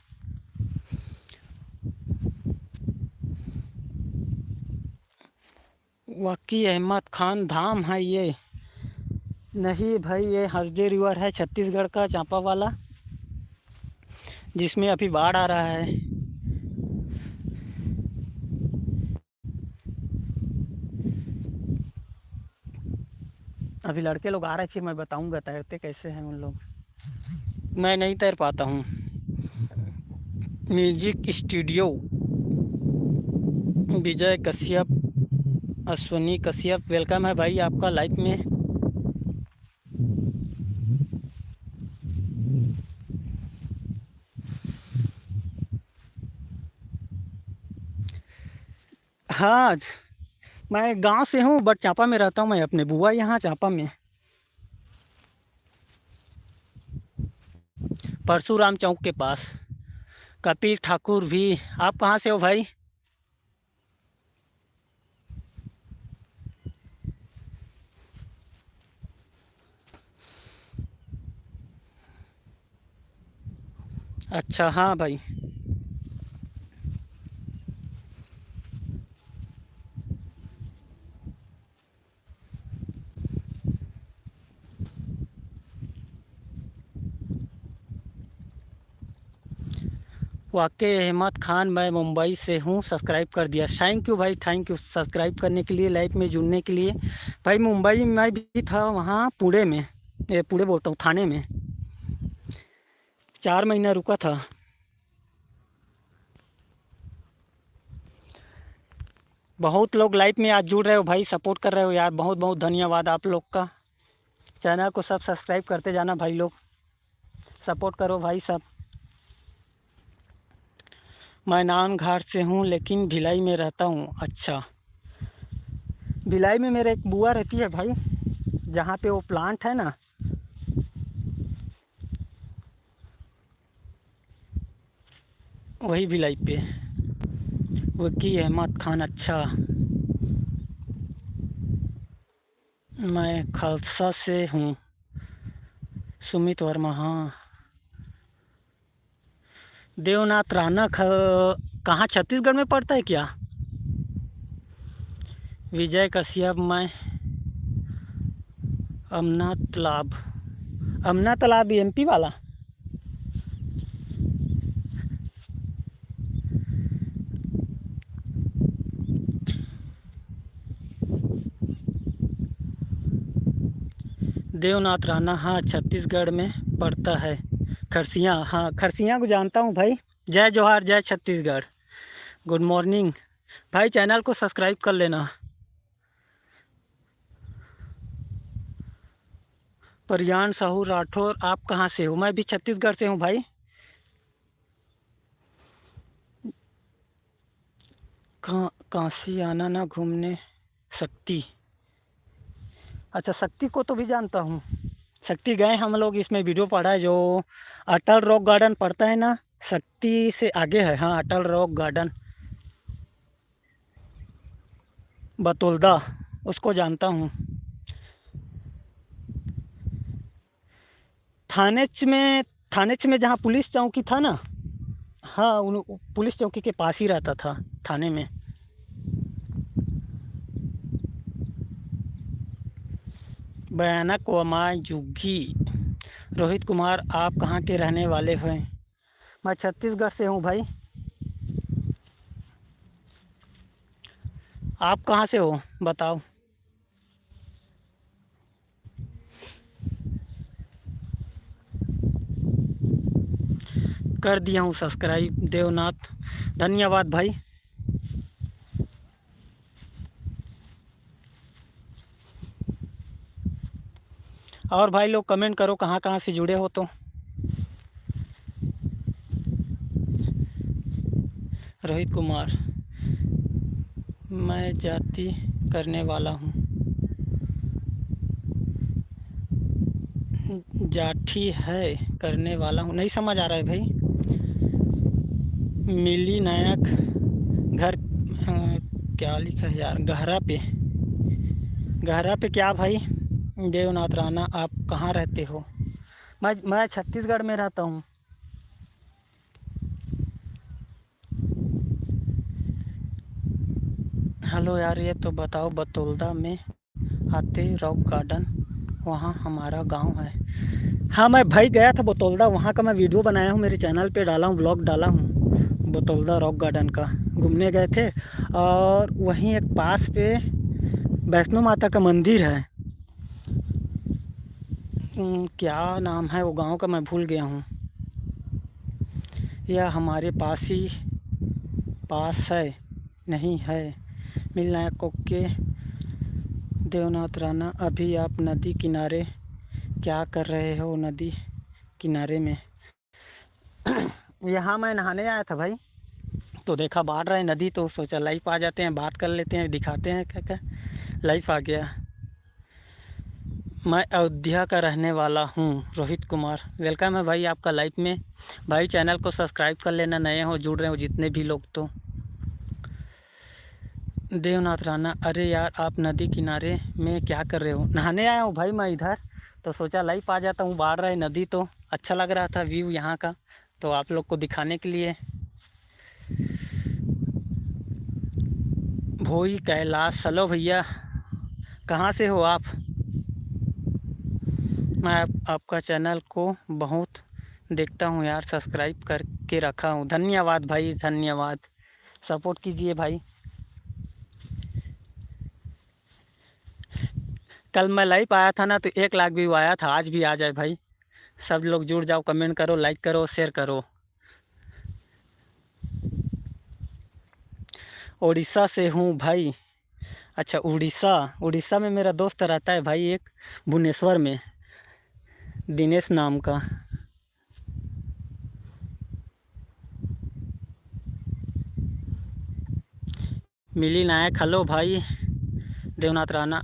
वकी अहमद खान, धाम है ये? नहीं भाई, ये हसदे रिवर है छत्तीसगढ़ का, चांपा वाला, जिसमें अभी बाढ़ आ रहा है। अभी लड़के लोग आ रहे हैं, फिर मैं बताऊंगा तैरते कैसे हैं उन लोग। मैं नहीं तैर पाता हूँ। म्यूजिक स्टूडियो, विजय कश्यप, अश्वनी कश्यप, वेलकम है भाई आपका लाइव में। हाँ, मैं गांव से हूँ बट चांपा में रहता हूँ, मैं अपने बुआ यहाँ चांपा में, परशुराम चौक के पास। कपिल ठाकुर भी, आप कहाँ से हो भाई? अच्छा हाँ भाई, वाकई अहमद खान, मैं मुंबई से हूँ, सब्सक्राइब कर दिया। थैंक यू भाई, थैंक यू सब्सक्राइब करने के लिए, लाइव में जुड़ने के लिए। भाई मुंबई में मैं भी था, वहाँ पुणे में, ये पुणे बोलता हूँ, थाने में 4 महीना रुका था। बहुत लोग लाइव में आज जुड़ रहे हो भाई, सपोर्ट कर रहे हो यार, बहुत बहुत धन्यवाद आप लोग का। चैनल को सब सब्सक्राइब करते जाना भाई लोग, सपोर्ट करो भाई सब। मैं नान घाट से हूँ लेकिन भिलाई में रहता हूँ। अच्छा, भिलाई में मेरे एक बुआ रहती है भाई, जहाँ पे वो प्लांट है ना, वही भिलाई पे। वकी अहमद खान, अच्छा। मैं खालसा से हूँ। सुमित वर्मा, हाँ। देवनाथ राणा कहाँ, छत्तीसगढ़ में पड़ता है क्या? विजय कश्यप, मैं अमना तालाब एमपी वाला। देवनाथ राणा, हाँ छत्तीसगढ़ में पड़ता है। खरसिया, हाँ खरसिया को जानता हूँ भाई। जय जोहार, जय छत्तीसगढ़, गुड मॉर्निंग। भाई चैनल को सब्सक्राइब कर लेना। परियान साहू राठौर, आप कहाँ से हो? मैं भी छत्तीसगढ़ से हूँ भाई। काशी आना ना घूमने सकती। अच्छा, शक्ति को तो भी जानता हूँ। शक्ति गए हम लोग, इसमें वीडियो पड़ा है जो अटल रॉक गार्डन पड़ता है ना, शक्ति से आगे है। हाँ, अटल रॉक गार्डन बतौलदा, उसको जानता हूँ। थानेच में जहाँ पुलिस चौकी था ना, हाँ उन पुलिस चौकी के पास ही रहता था, थाने में। भयानक वमाय जुग्गी, रोहित कुमार, आप कहाँ के रहने वाले हैं? मैं छत्तीसगढ़ से हूँ भाई। आप कहाँ से हो बताओ? कर दिया हूँ सब्सक्राइब देवनाथ, धन्यवाद भाई। और भाई लोग कमेंट करो कहाँ कहाँ से जुड़े हो तो। रोहित कुमार, मैं जाति करने वाला हूँ। जाठी है करने वाला हूँ, नहीं समझ आ रहा है भाई। मिली नायक, घर क्या लिखा है यार, गहरा पे क्या भाई? देवनाथ राणा, आप कहाँ रहते हो? मैं छत्तीसगढ़ में रहता हूँ। हेलो यार, ये तो बताओ, बतौलदा में आते रॉक गार्डन, वहाँ हमारा गांव है। हाँ मैं भाई गया था बतौलदा, वहाँ का मैं वीडियो बनाया हूँ, मेरे चैनल पे डाला हूँ, ब्लॉग डाला हूँ बतौलदा रॉक गार्डन का। घूमने गए थे, और वहीं एक पास पे वैष्णो माता का मंदिर है। क्या नाम है वो गांव का, मैं भूल गया हूँ। यह हमारे पास है, नहीं है। मिलना है कोके। देवनाथ राणा, अभी आप नदी किनारे क्या कर रहे हो? नदी किनारे में यहाँ मैं नहाने आया था भाई, तो देखा बाढ़ रहा है नदी, तो सोचा लाइव आ जाते हैं, बात कर लेते हैं, दिखाते हैं क्या क्या। लाइव आ गया। मैं अयोध्या का रहने वाला हूँ। रोहित कुमार, वेलकम है भाई आपका लाइव में। भाई चैनल को सब्सक्राइब कर लेना, नए हो जुड़ रहे हो जितने भी लोग तो। देवनाथ राणा, अरे यार आप नदी किनारे में क्या कर रहे हो? नहाने आया हूँ भाई मैं इधर, तो सोचा लाइव आ जाता हूँ, बाढ़ रहा है नदी, तो अच्छा लग रहा था व्यू यहाँ का, तो आप लोग को दिखाने के लिए। भोई कैलाश, चलो भैया, कहाँ से हो आप? मैं आपका चैनल को बहुत देखता हूँ यार, सब्सक्राइब करके रखा हूँ। धन्यवाद भाई, धन्यवाद। सपोर्ट कीजिए भाई। कल मैं लाइव आया था ना तो 1 लाख व्यू आया था, आज भी आ जाए भाई। सब लोग जुड़ जाओ, कमेंट करो, लाइक करो, शेयर करो। उड़ीसा से हूँ भाई। अच्छा, उड़ीसा। उड़ीसा में मेरा दोस्त रहता है भाई एक, भुवनेश्वर में, दिनेश नाम का। मिली नायक, हेलो भाई। देवनाथ राणा।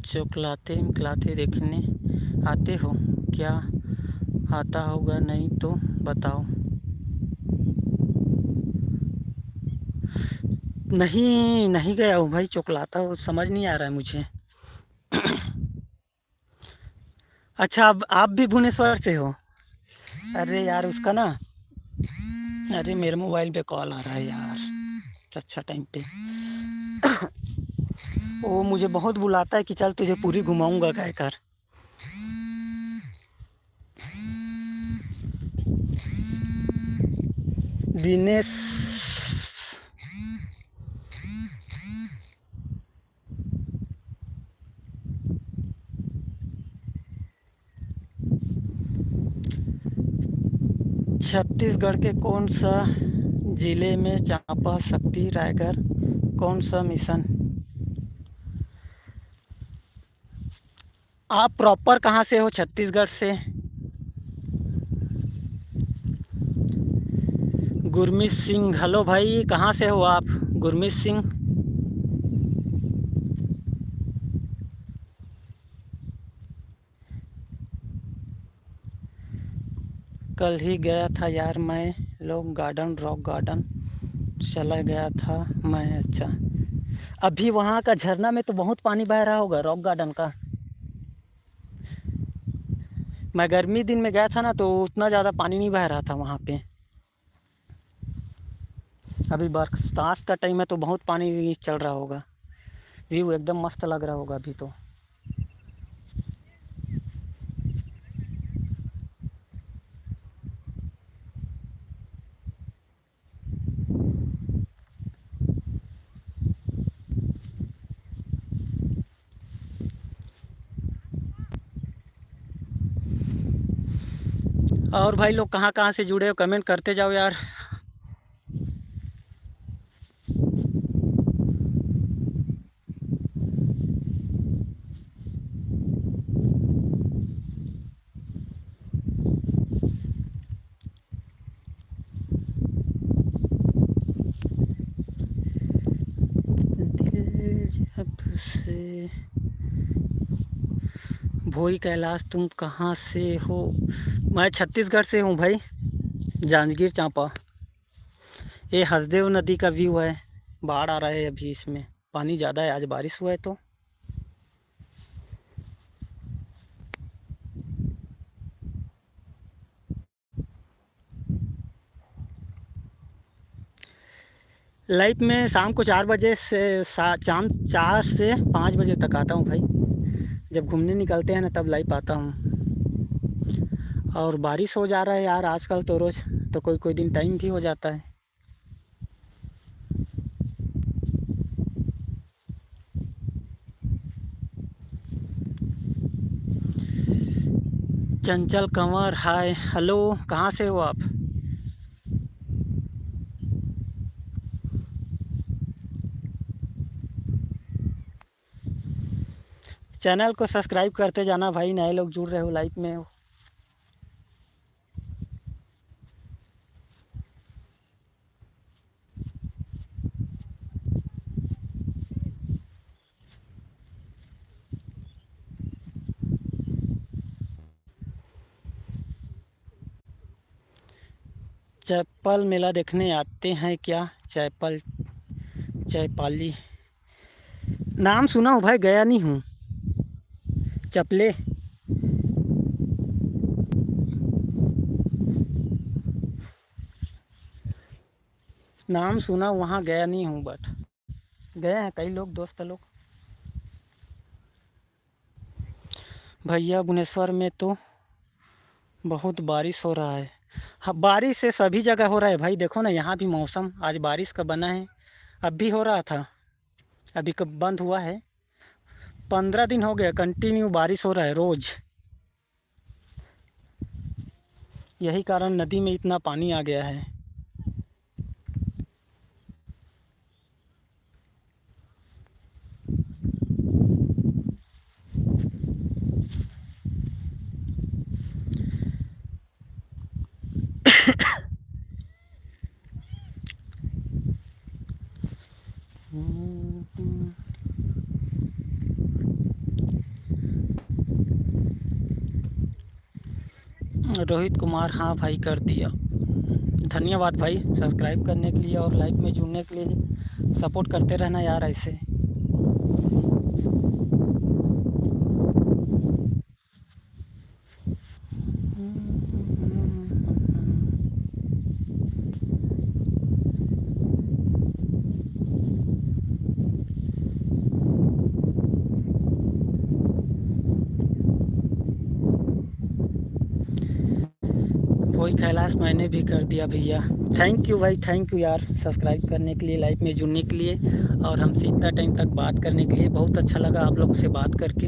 चोकलाते मिकलाते देखने आते हो क्या? आता होगा, नहीं तो बताओ। नहीं, नहीं गया हूँ भाई चोकलाता, वो समझ नहीं आ रहा है मुझे। अच्छा, अब आप भी भुवनेश्वर से हो? अरे यार उसका ना, अरे मेरे मोबाइल पे कॉल आ रहा है यार, अच्छा टाइम पे। वो मुझे बहुत बुलाता है कि चल तुझे पूरी घुमाऊंगा कहकर। दिनेश। 'छत्तीसगढ़ के कौन सा जिले में चांपा शक्ति रायगढ़ कौन सा मिशन'? आप प्रॉपर कहाँ से हो छत्तीसगढ़ से? गुरमीत सिंह, हेलो भाई, कहाँ से हो आप गुरमीत सिंह? कल ही गया था यार मैं लोग गार्डन, रॉक गार्डन चला गया था मैं। अच्छा, अभी वहाँ का झरना में तो बहुत पानी बह रहा होगा, रॉक गार्डन का। मैं गर्मी दिन में गया था ना तो उतना ज़्यादा पानी नहीं बह रहा था वहाँ पे। अभी बरसात का टाइम है तो बहुत पानी चल रहा होगा। व्यू एकदम मस्त लग रहा होगा अभी तो। और भाई लोग कहाँ कहाँ से जुड़े हो, कमेंट करते जाओ यार। दिल जब से भोई कैलाश, तुम कहाँ से हो? मैं छत्तीसगढ़ से हूँ भाई, जांजगीर चांपा। ये हसदेव नदी का व्यू है, बाढ़ आ रहा है अभी, इसमें पानी ज़्यादा है, आज बारिश हुआ है तो। लाइफ में शाम को 4 बजे से शाम 4 से 5 बजे तक आता हूँ भाई। जब घूमने निकलते हैं ना तब लाइव आता हूँ। और बारिश हो जा रहा है यार आजकल तो रोज़, तो कोई कोई दिन टाइम भी हो जाता है। चंचल कंवर, हाय, हेलो, कहाँ से हो आप? चैनल को सब्सक्राइब करते जाना भाई, नए लोग जुड़ रहे हो लाइव में। चैपल मेला देखने आते हैं क्या? चैपल, चैपाली, नाम सुना हूँ भाई, गया नहीं हूँ। चपले, नाम सुना, वहाँ गया नहीं हूँ, बट गए हैं कई लोग, दोस्त लोग। भैया भुवनेश्वर में तो बहुत बारिश हो रहा है। हाँ, बारिश से सभी जगह हो रहा है भाई। देखो ना, यहाँ भी मौसम आज बारिश का बना है। अब भी हो रहा था, अभी कब बंद हुआ है। 15 दिन हो गए कंटिन्यू बारिश हो रहा है रोज़। यही कारण नदी में इतना पानी आ गया है। रोहित कुमार, हाँ भाई कर दिया। धन्यवाद भाई सब्सक्राइब करने के लिए और लाइव में जुड़ने के लिए। सपोर्ट करते रहना यार ऐसे। वही कैलाश मैंने भी कर दिया भैया। थैंक यू भाई, थैंक यू यार सब्सक्राइब करने के लिए, लाइव में जुड़ने के लिए और हमसे इतना टाइम तक बात करने के लिए। बहुत अच्छा लगा आप लोग से बात करके।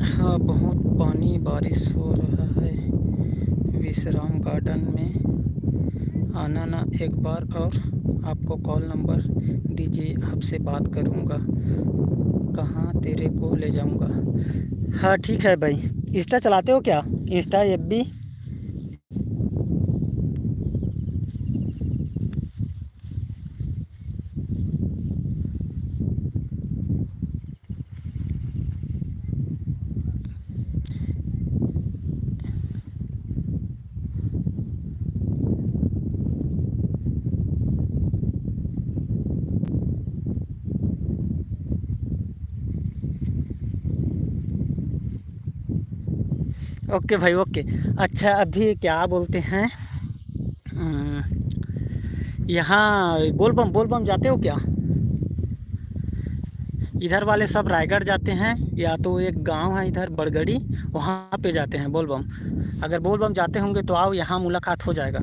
हाँ, बहुत पानी बारिश हो रहा है। विश्राम गार्डन में आना ना एक बार और आपको कॉल नंबर दीजिए, आपसे बात करूँगा, कहाँ तेरे को ले जाऊँगा। हाँ ठीक है भाई। इंस्टा चलाते हो क्या? Insta FB? ओके भाई ओके। अच्छा अभी क्या बोलते हैं, यहाँ बोलबम जाते हो क्या? इधर वाले सब रायगढ़ जाते हैं, या तो एक गांव है इधर बड़गड़ी, वहाँ पे जाते हैं बोलबम। अगर बोलबम जाते होंगे तो आओ, यहाँ मुलाकात हो जाएगा।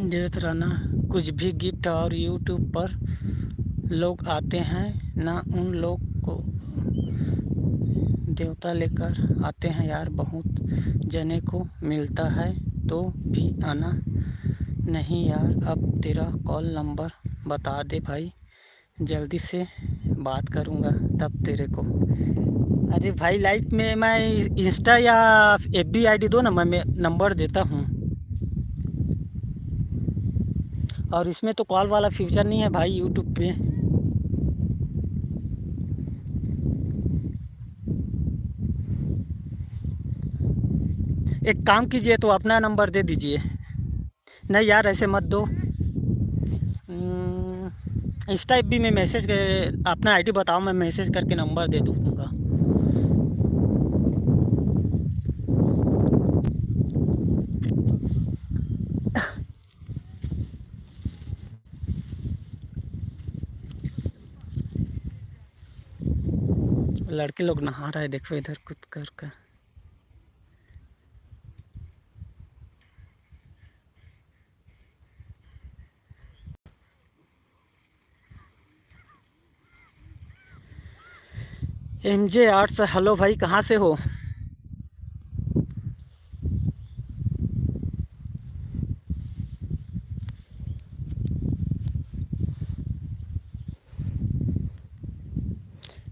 देते रहना कुछ भी गिफ्ट, और यूट्यूब पर लोग आते हैं ना, उन लोग को देवता लेकर आते हैं यार। बहुत जने को मिलता है तो भी आना नहीं यार। अब तेरा कॉल नंबर बता दे भाई, जल्दी से बात करूँगा तब तेरे को। अरे भाई लाइव में मैं इंस्टा या एफबी आईडी दो ना, मैं नंबर देता हूँ। और इसमें तो कॉल वाला फीचर नहीं है भाई यूट्यूब पे। एक काम कीजिए, तो अपना नंबर दे दीजिए। नहीं यार ऐसे मत दो। इंस्टा एफबी में मैसेज अपना आईडी बताओ, मैं मैसेज करके नंबर दे दूँगा। लड़के लोग नहा रहा है, देखो इधर कूद कर। MJ आर्ट्स, हेलो भाई, कहाँ से हो?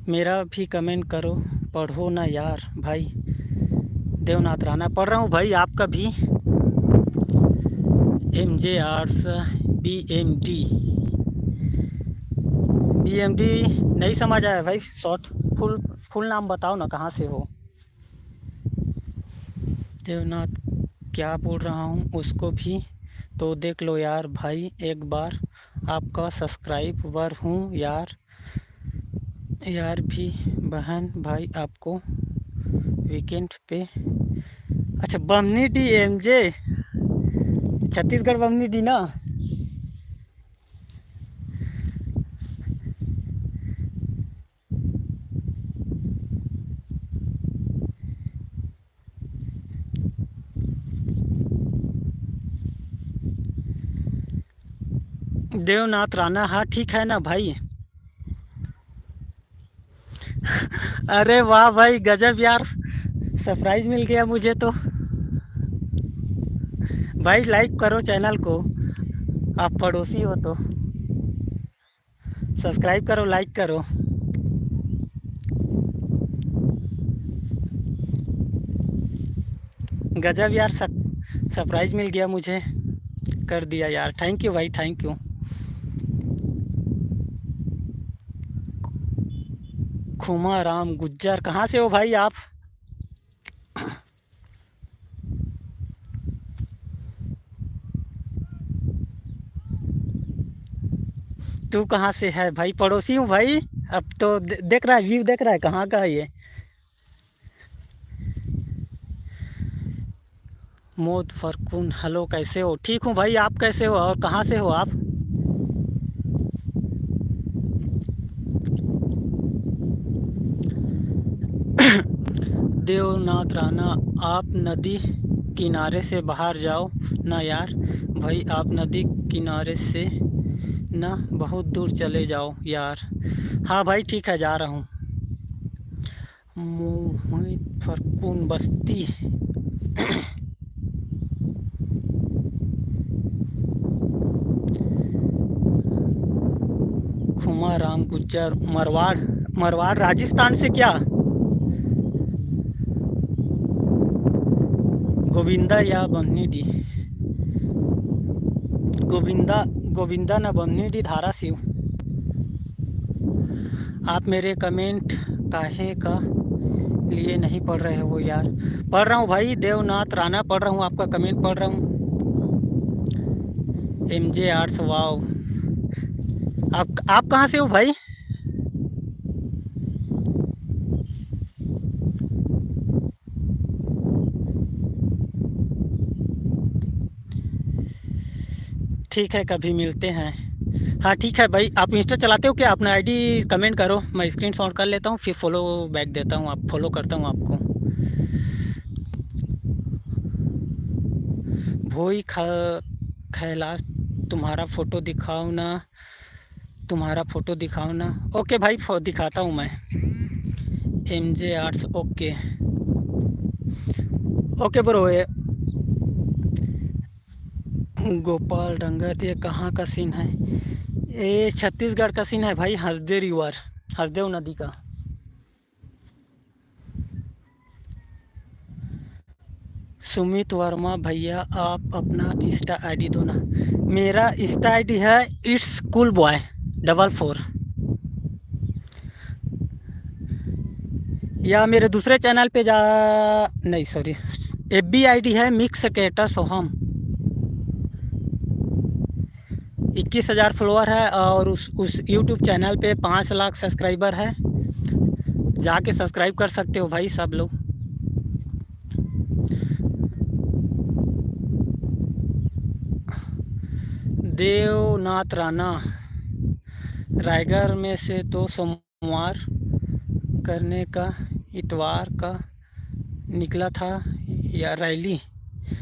मेरा भी कमेंट करो, पढ़ो ना यार भाई। देवनाथ राणा पढ़ रहा हूँ भाई, आपका भी। MJ आर्ट्स BMD नहीं समझ आया भाई। शॉर्ट फुल नाम बताओ ना, कहाँ से हो? देवनाथ क्या बोल रहा हूँ उसको भी तो देख लो यार भाई, एक बार आपका सब्सक्राइबर हूँ यार। यार भी बहन भाई आपको वीकेंड पे। अच्छा Bamni D, MJ Chhattisgarh Bamni D ना। देवनाथ राणा, हाँ ठीक है ना भाई। अरे वाह भाई, गजब यार, सरप्राइज मिल गया मुझे तो। भाई लाइक करो चैनल को, आप पड़ोसी हो तो सब्सक्राइब करो, लाइक करो। गजब यार, सरप्राइज मिल गया मुझे, कर दिया यार, थैंक यू भाई, थैंक यू। खुमा राम गुज्जर, कहाँ से हो भाई आप? तू कहाँ से है भाई? पड़ोसी हूँ भाई। अब तो देख रहा है, व्यू देख रहा है, कहाँ का है ये? मोद फरकून, हेलो कैसे हो? ठीक हूँ भाई, आप कैसे हो और कहाँ से हो आप? देवनाथ राणा, आप नदी किनारे से बाहर जाओ ना यार। भाई आप नदी किनारे से ना बहुत दूर चले जाओ यार। हाँ भाई ठीक है, जा रहा हूँ। मोहित फरकून बस्ती। खुमा राम गुज्जर, मरवाड़। मरवाड़ राजस्थान से क्या? गोविंदा या बमनी डी? गोविंदा, गोविंदा ना बमनी डी, धाराशिव। आप मेरे कमेंट काहे का लिए नहीं पढ़ रहे हो यार? पढ़ रहा हूँ भाई, देवनाथ राणा पढ़ रहा हूँ, आपका कमेंट पढ़ रहा हूँ। MJ आर्ट्स, वाव। आप कहाँ से हो भाई? ठीक है, कभी मिलते हैं। हाँ ठीक है भाई, आप इंस्टा चलाते हो क्या? अपना आईडी कमेंट करो, मैं स्क्रीनशॉट कर लेता हूँ, फिर फॉलो बैक देता हूँ, आप फॉलो करता हूँ आपको। भोई खैलाश, तुम्हारा फ़ोटो दिखाओ ना, तुम्हारा फ़ोटो दिखाओ ना। ओके भाई, दिखाता हूँ मैं। MJ arts, okay okay bro. ये गोपाल डंगर, ये कहाँ का सीन है? ये छत्तीसगढ़ का सीन है भाई, हसदेव रिवर, हसदेव नदी का। सुमित वर्मा भैया, आप अपना इंस्टा आईडी दो ना। मेरा इंस्टा आईडी है इट्स कूल बॉय 44। या मेरे दूसरे चैनल पे जा, नहीं सॉरी, FB आईडी है मिक्स क्रिएटर सोहम। 21,000 फॉलोअर है और उस यूट्यूब चैनल पे 5 लाख सब्सक्राइबर है। जाके सब्सक्राइब कर सकते हो भाई सब लोग। देवनाथ राणा, रायगढ़ में से तो सोमवार करने का इतवार का निकला था या रैली?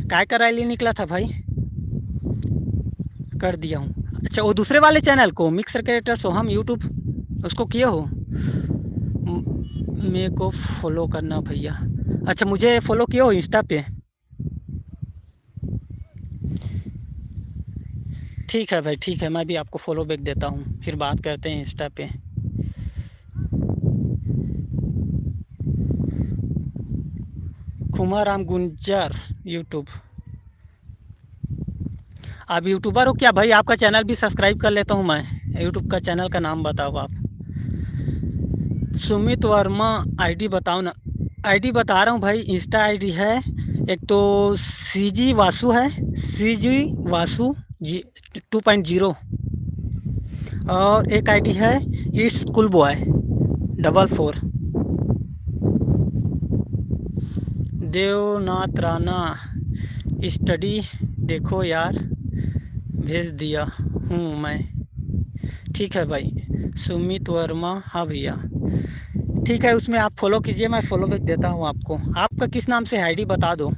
काय का रैली निकला था भाई? कर दिया हूँ। अच्छा, वो दूसरे वाले चैनल को मिक्सर क्रिएटर सोहम यूट्यूब, उसको किए हो? मेरे को फॉलो करना भैया। अच्छा, मुझे फॉलो किए हो इंस्टा पे? ठीक है भाई, ठीक है, मैं भी आपको फॉलो बैक देता हूँ, फिर बात करते हैं इंस्टा पे। खुमाराम गुंजर यूट्यूब, आप यूट्यूबर हो क्या भाई? आपका चैनल भी सब्सक्राइब कर लेता हूँ मैं। यूट्यूब का चैनल का नाम बताओ आप। सुमित वर्मा, आईडी बताओ ना। आईडी बता रहा हूँ भाई, इंस्टा आईडी है एक तो CG वासु है, CG वासु 2.0, और एक आईडी है it's cool boy 44। Devnath Rana study देखो यार, भेज दिया हूँ मैं। ठीक है भाई। सुमित वर्मा, हाँ भैया ठीक है, उसमें आप फॉलो कीजिए, मैं फॉलो बैक देता हूँ आपको। आपका किस नाम से आईडी बता दो।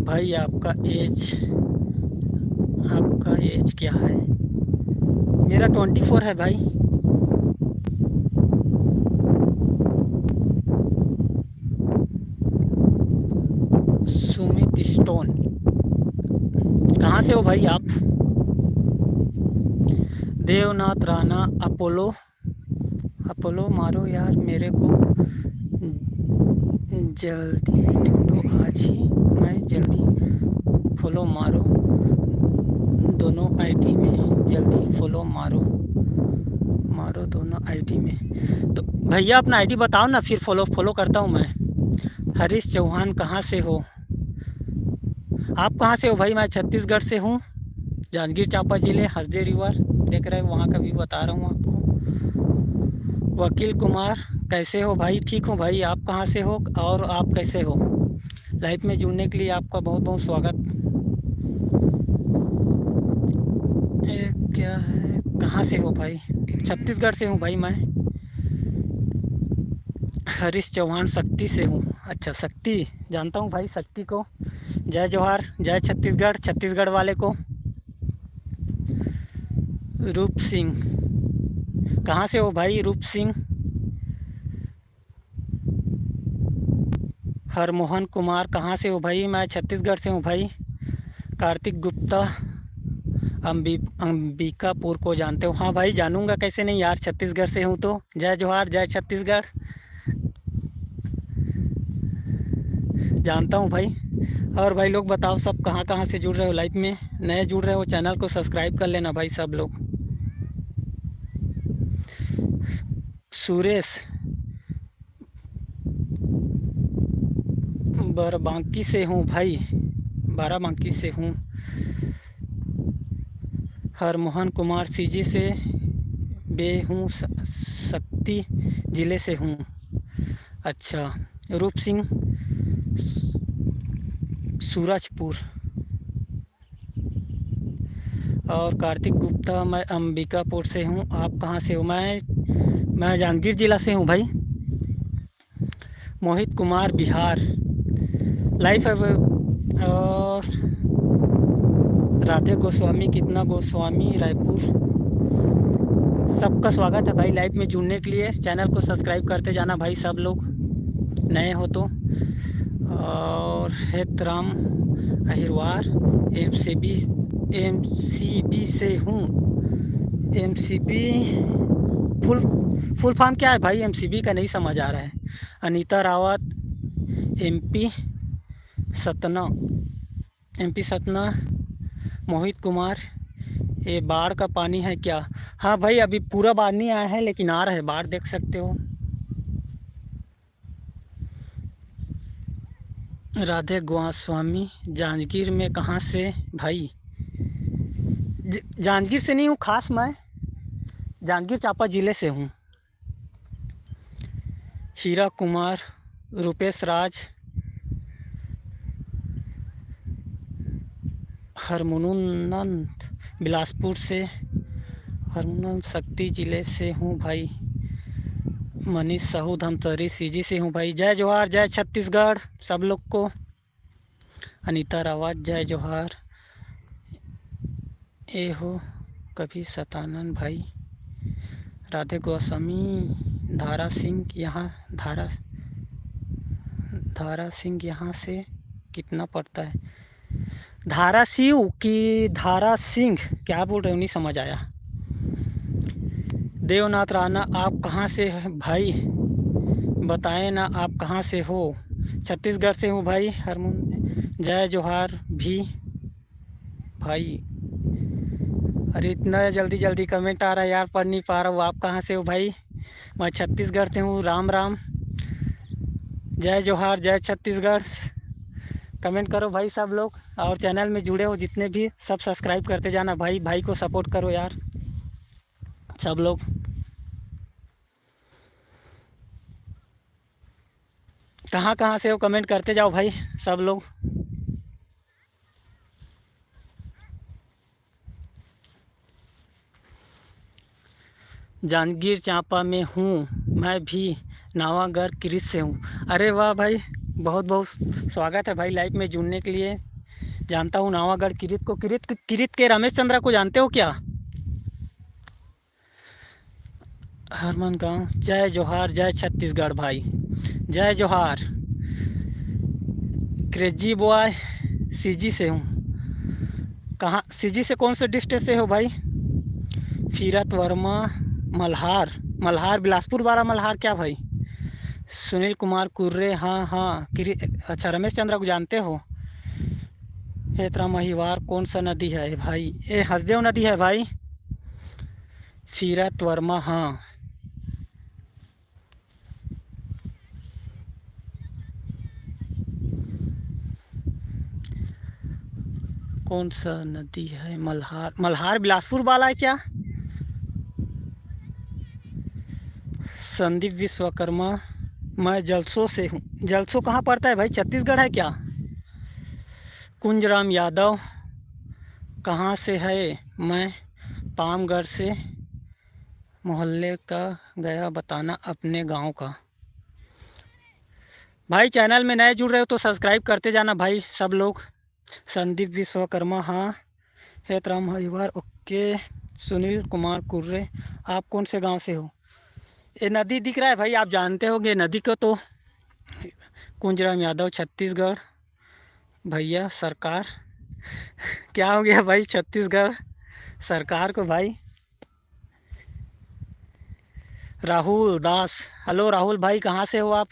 भाई आपका एज क्या है? मेरा 24 है भाई। सुमित स्टोन, कहाँ से हो भाई आप? देवनाथ राणा, अपोलो मारो यार मेरे को जल्दी ढूंढो, आज ही मैं जल्दी फॉलो मारो दोनों आईडी में, जल्दी फॉलो मारो दोनों आईडी में। तो भैया अपना आईडी बताओ ना, फिर फॉलो करता हूँ मैं। हरीश चौहान, कहाँ से हो आप? कहाँ से हो भाई? मैं छत्तीसगढ़ से हूँ, जांजगीर चांपा ज़िले, हसदे रिवर देख रहे हो, वहाँ का भी बता रहा हूँ आपको। वकील कुमार, कैसे हो भाई? ठीक हो भाई, आप कहाँ से हो और आप कैसे हो? लाइव में जुड़ने के लिए आपका बहुत बहुत स्वागत। क्या है, कहाँ से हो भाई? छत्तीसगढ़ से हूँ भाई मैं। हरीश चौहान, शक्ति से हूँ। अच्छा, शक्ति जानता हूँ भाई, शक्ति को जय जोहार, जय छत्तीसगढ़, छत्तीसगढ़ वाले को। रूप सिंह, कहाँ से हो भाई? रूप सिंह। हरमोहन कुमार, कहाँ से हो भाई? मैं छत्तीसगढ़ से हूँ भाई। कार्तिक गुप्ता, अंबिकापुर को जानते हो? हाँ भाई जानूंगा, कैसे नहीं यार, छत्तीसगढ़ से हूँ तो। जय जोहार, जय छत्तीसगढ़, जानता हूँ भाई। और भाई लोग बताओ, सब कहाँ कहाँ से जुड़ रहे हो लाइव में? नए जुड़ रहे हो, चैनल को सब्सक्राइब कर लेना भाई सब लोग। सुरेश, बाराबंकी से हूँ भाई, बाराबंकी से हूँ। हरमोहन कुमार, सीजी से हूँ, शक्ति ज़िले से हूँ। अच्छा, रूप सिंह, सूरजपुर। और कार्तिक गुप्ता, मैं अंबिकापुर से हूँ। आप कहाँ से हो? मैं जांजगीर ज़िला से हूँ भाई। मोहित कुमार, बिहार लाइफ है। और राधे गोस्वामी, कितना गोस्वामी, रायपुर। सबका स्वागत है भाई लाइव में जुड़ने के लिए। चैनल को सब्सक्राइब करते जाना भाई सब लोग, नए हो तो। और हेतराम अहिरवार, एमसीबी से हूँ। एमसीबी फुल फॉर्म क्या है भाई? एमसीबी का नहीं समझ आ रहा है। अनीता रावत, एमपी सतना। मोहित कुमार, ये बाढ़ का पानी है क्या? हाँ भाई, अभी पूरा बाढ़ नहीं आया है, लेकिन आ रहा है बाढ़, देख सकते हो। राधे गोस्वामी, जांजगीर में कहाँ से भाई? जांजगीर से नहीं हूँ खास, मैं जांजगीर चांपा ज़िले से हूँ। हीरा कुमार, रुपेश राज, हरमुनंद, बिलासपुर से। हरमुनंद, शक्ति ज़िले से हूँ भाई। मनीष साहू, धमतरी सीजी से हूँ भाई। जय जोहार, जय छत्तीसगढ़ सब लोग को। अनीता रावत, जय जोहार। ए हो कभी सतानंद भाई। राधे गोस्वामी, धारा सिंह, यहाँ से कितना पड़ता है? धारा सिंह कि धारा सिंह, क्या बोल रहे हो, नहीं समझ आया। देवनाथ राणा, आप कहाँ से हैं भाई? बताएं ना आप कहाँ से हो? छत्तीसगढ़ से हूँ भाई। जय जोहार भी भाई। अरे इतना जल्दी कमेंट आ रहा है यार, पढ़ नहीं पा रहा हूँ। आप कहाँ से हो भाई? मैं छत्तीसगढ़ से हूँ। राम राम, जय जोहार, जय छत्तीसगढ़। कमेंट करो भाई सब लोग, और चैनल में जुड़े हो जितने भी, सब सब्सक्राइब करते जाना भाई को सपोर्ट करो यार सब लोग। कहाँ से हो, कमेंट करते जाओ भाई सब लोग। जांजगीर चांपा में हूँ, मैं भी नावागढ़ क्रिस से हूँ। अरे वाह भाई, बहुत बहुत स्वागत है भाई लाइव में जुड़ने के लिए। जानता हूँ नावागढ़ किरित को। किरित के रमेश चंद्रा को जानते हो क्या? हरमन गांव। जय जोहार, जय छत्तीसगढ़ भाई, जय जोहार। क्रेजी बॉय सीजी से हूँ। कहाँ सीजी से? कौन से डिस्ट्रिक्ट से हो भाई? फिरत वर्मा मल्हार बिलासपुर वाला मल्हार क्या भाई? सुनील कुमार कुर्रे, हाँ हाँ अच्छा रमेश चंद्रा को जानते हो? हेतरा महिवार कौन सा नदी है भाई? ये हसदेव नदी है भाई। फिरत वर्मा, हाँ। कौन सा नदी है? मल्हार बिलासपुर वाला है क्या? संदीप विश्वकर्मा, मैं जलसों से हूँ। जलसों कहाँ पड़ता है भाई? छत्तीसगढ़ है क्या? कुंजराम यादव, कहाँ से है? मैं पामगढ़ से। मोहल्ले का गया बताना अपने गांव का। भाई चैनल में नए जुड़ रहे हो तो सब्सक्राइब करते जाना भाई सब लोग। संदीप विश्वकर्मा, हाँ। हेतराम हरिवार, ओके। सुनील कुमार कुर्रे, आप कौन से गांव से हो? ये नदी दिख रहा है भाई, आप जानते होंगे नदी को तो। कुंजराम यादव, छत्तीसगढ़। भैया सरकार क्या हो गया भाई छत्तीसगढ़ सरकार को भाई? राहुल दास, हेलो राहुल भाई, कहाँ से हो आप?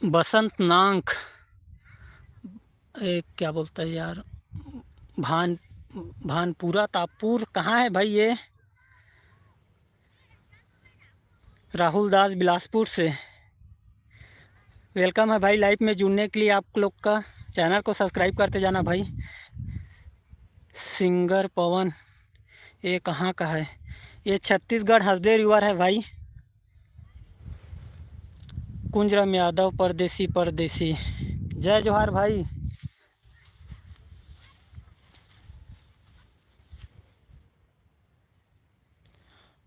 बसंत नांक, क्या बोलता है यार, भानपुरा तापुर, कहाँ है भाई ये? राहुल दास बिलासपुर से। वेलकम है भाई लाइव में जुड़ने के लिए आप लोग का। चैनल को सब्सक्राइब करते जाना भाई। सिंगर पवन, ये कहाँ का है? ये छत्तीसगढ़ हसदेव रिवर है भाई। कुंजराम यादव, परदेसी। जय जोहार भाई।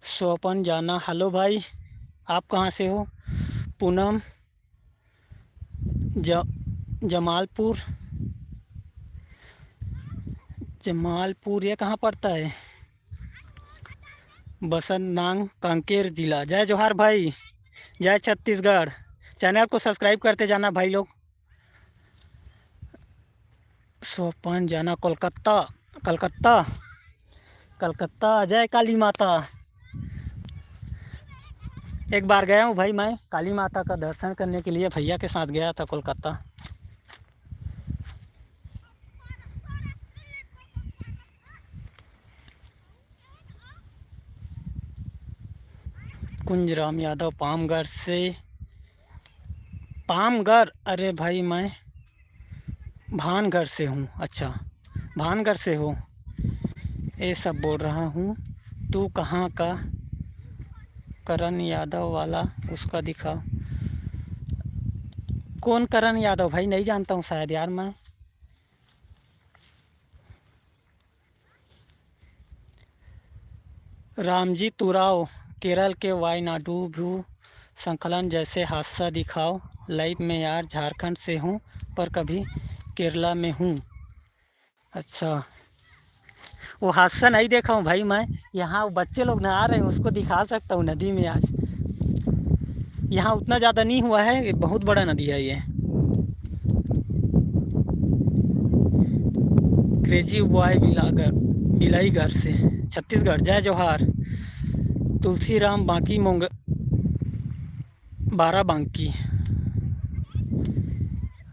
स्वपन जाना, हेलो भाई, आप कहाँ से हो? पूनम जमालपुर, ये कहाँ पड़ता है? बसंत नांग, कांकेर जिला। जय जोहार भाई, जय छत्तीसगढ़। चैनल को सब्सक्राइब करते जाना भाई लोग। स्वपन जाना, कलकत्ता। जय काली माता। एक बार गया हूँ भाई मैं काली माता का दर्शन करने के लिए, भैया के साथ गया था कोलकाता। कुंजराम यादव, पामगढ़ से। पामगढ़, अरे भाई मैं भानगढ़ से हूँ। अच्छा, भानगढ़ से हो, ये सब बोल रहा हूँ। तू कहाँ का? करण यादव वाला, उसका दिखाओ। कौन करण यादव भाई? नहीं जानता हूँ शायद यार मैं। रामजी तुराव, केरल के वायनाडू भू संकलन जैसे हादसा दिखाओ लाइव में यार। झारखंड से हूँ पर कभी केरला में हूँ। अच्छा, वो हादसा नहीं देखा हूँ भाई मैं। यहाँ बच्चे लोग नहा रहे हैं, उसको दिखा सकता हूँ नदी में आज। यहाँ उतना ज़्यादा नहीं हुआ है, ये बहुत बड़ा नदी है ये। क्रेजी बॉय बिलाईगढ़ से, छत्तीसगढ़। जय जोहार। तुलसीराम बांकी बाराबांकी।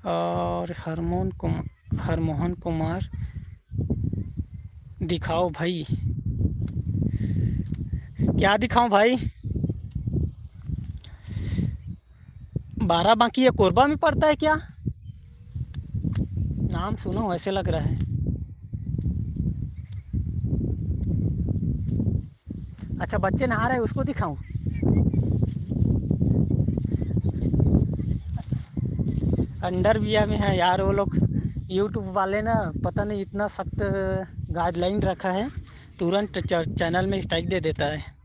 और हरमोहन कुमार, दिखाओ भाई। क्या दिखाऊं भाई? बाराबांकी ये कोरबा में पड़ता है क्या? नाम सुनो ऐसे लग रहा है। अच्छा, बच्चे नहा रहे हैं, उसको दिखाऊं? अंडरवियर में है यार वो लोग, यूट्यूब वाले ना पता नहीं इतना सख्त गाइडलाइन रखा है, तुरंत चैनल में स्ट्राइक दे देता है।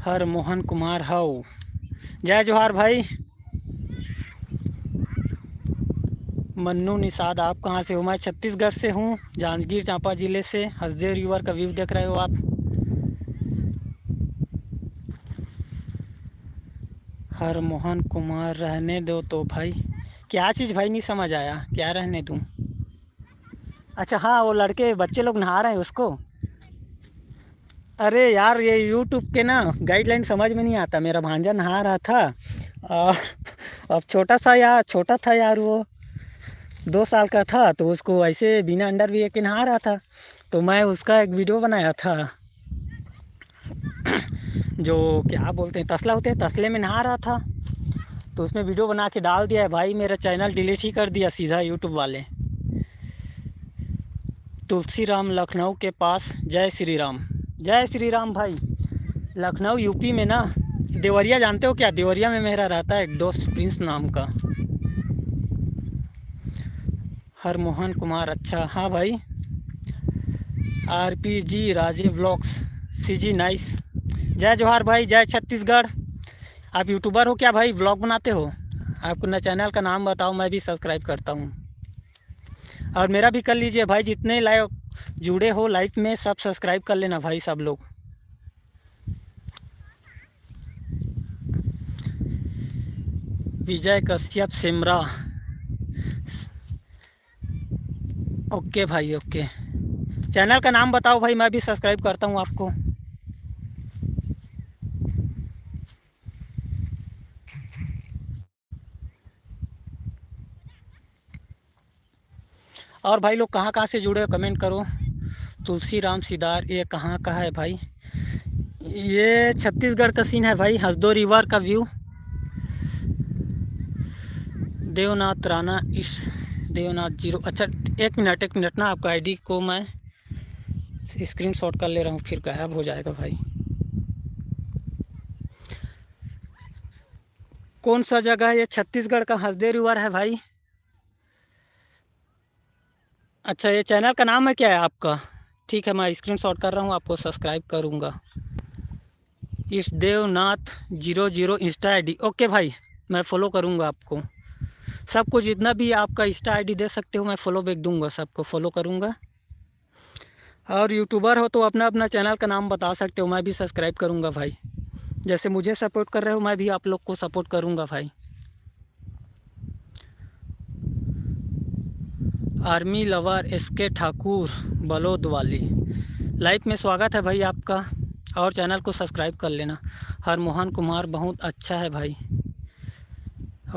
हर मोहन कुमार हाउ, जय जोहार भाई। मन्नू निषाद, आप कहाँ से हो? मैं छत्तीसगढ़ से हूँ, जांजगीर चांपा ज़िले से। हसदेव रिवर का व्यू देख रहे हो आप। हर मोहन कुमार, रहने दो तो भाई। क्या चीज़ भाई, नहीं समझ आया, क्या रहने दूँ? अच्छा हाँ, वो लड़के बच्चे लोग नहा रहे हैं उसको। अरे यार, ये यूट्यूब के ना गाइडलाइन समझ में नहीं आता। मेरा भांजा नहा रहा था और अब छोटा था यार, वो 2 साल का था, तो उसको ऐसे बिना अंडरवियर के नहा रहा था। तो मैं उसका एक वीडियो बनाया था, जो क्या बोलते हैं, तसला होते हैं, तसले में नहा रहा था। तो उसमें वीडियो बना के डाल दिया है भाई, मेरा चैनल डिलीट ही कर दिया सीधा यूट्यूब वाले। तुलसी राम, लखनऊ के पास। जय श्री राम, जय श्री राम भाई। लखनऊ यूपी में ना, देवरिया जानते हो क्या? देवरिया में मेरा रहता है एक दोस्त, प्रिंस नाम का। हर मोहन कुमार, अच्छा हाँ भाई। RPG राजे ब्लॉग्स, CG नाइस। जय जोहार भाई, जय छत्तीसगढ़। आप यूट्यूबर हो क्या भाई, ब्लॉग बनाते हो? आपको ना चैनल का नाम बताओ, मैं भी सब्सक्राइब करता हूँ। और मेरा भी कर लीजिए भाई, जितने लाइव जुड़े हो लाइव में सब सब्सक्राइब कर लेना भाई सब लोग। विजय कश्यप सिमरा, ओके भाई ओके। चैनल का नाम बताओ भाई, मैं भी सब्सक्राइब करता हूँ आपको। और भाई लोग कहाँ कहाँ से जुड़े हो कमेंट करो। तुलसी राम सिदार, ये कहाँ का है भाई? ये छत्तीसगढ़ का सीन है भाई, हसदो रिवर का व्यू। देवनाथ राणा इस देवनाथ 0, अच्छा एक मिनट ना, आपका ID को मैं स्क्रीनशॉट कर ले रहा हूँ, फिर गायब हो जाएगा भाई। कौन सा जगह है ये? छत्तीसगढ़ का हसदेव रिवर है भाई। अच्छा, ये चैनल का नाम है क्या है आपका? ठीक है, मैं स्क्रीनशॉट कर रहा हूँ, आपको सब्सक्राइब करूँगा। इस देवनाथ 00 इंस्टा ID, ओके भाई, मैं फ़ॉलो करूँगा आपको। सबको जितना भी आपका इंस्टा ID दे सकते हो मैं फ़ॉलो बैक दूँगा, सबको फ़ॉलो करूँगा। और यूट्यूबर हो तो अपना अपना चैनल का नाम बता सकते हो, मैं भी सब्सक्राइब करूँगा भाई। जैसे मुझे सपोर्ट कर रहे हो, मैं भी आप लोग को सपोर्ट करूँगा भाई। Army lover SK Thakur Balod वाली, लाइव में स्वागत है भाई आपका, और चैनल को सब्सक्राइब कर लेना। हर मोहन कुमार, बहुत अच्छा है भाई,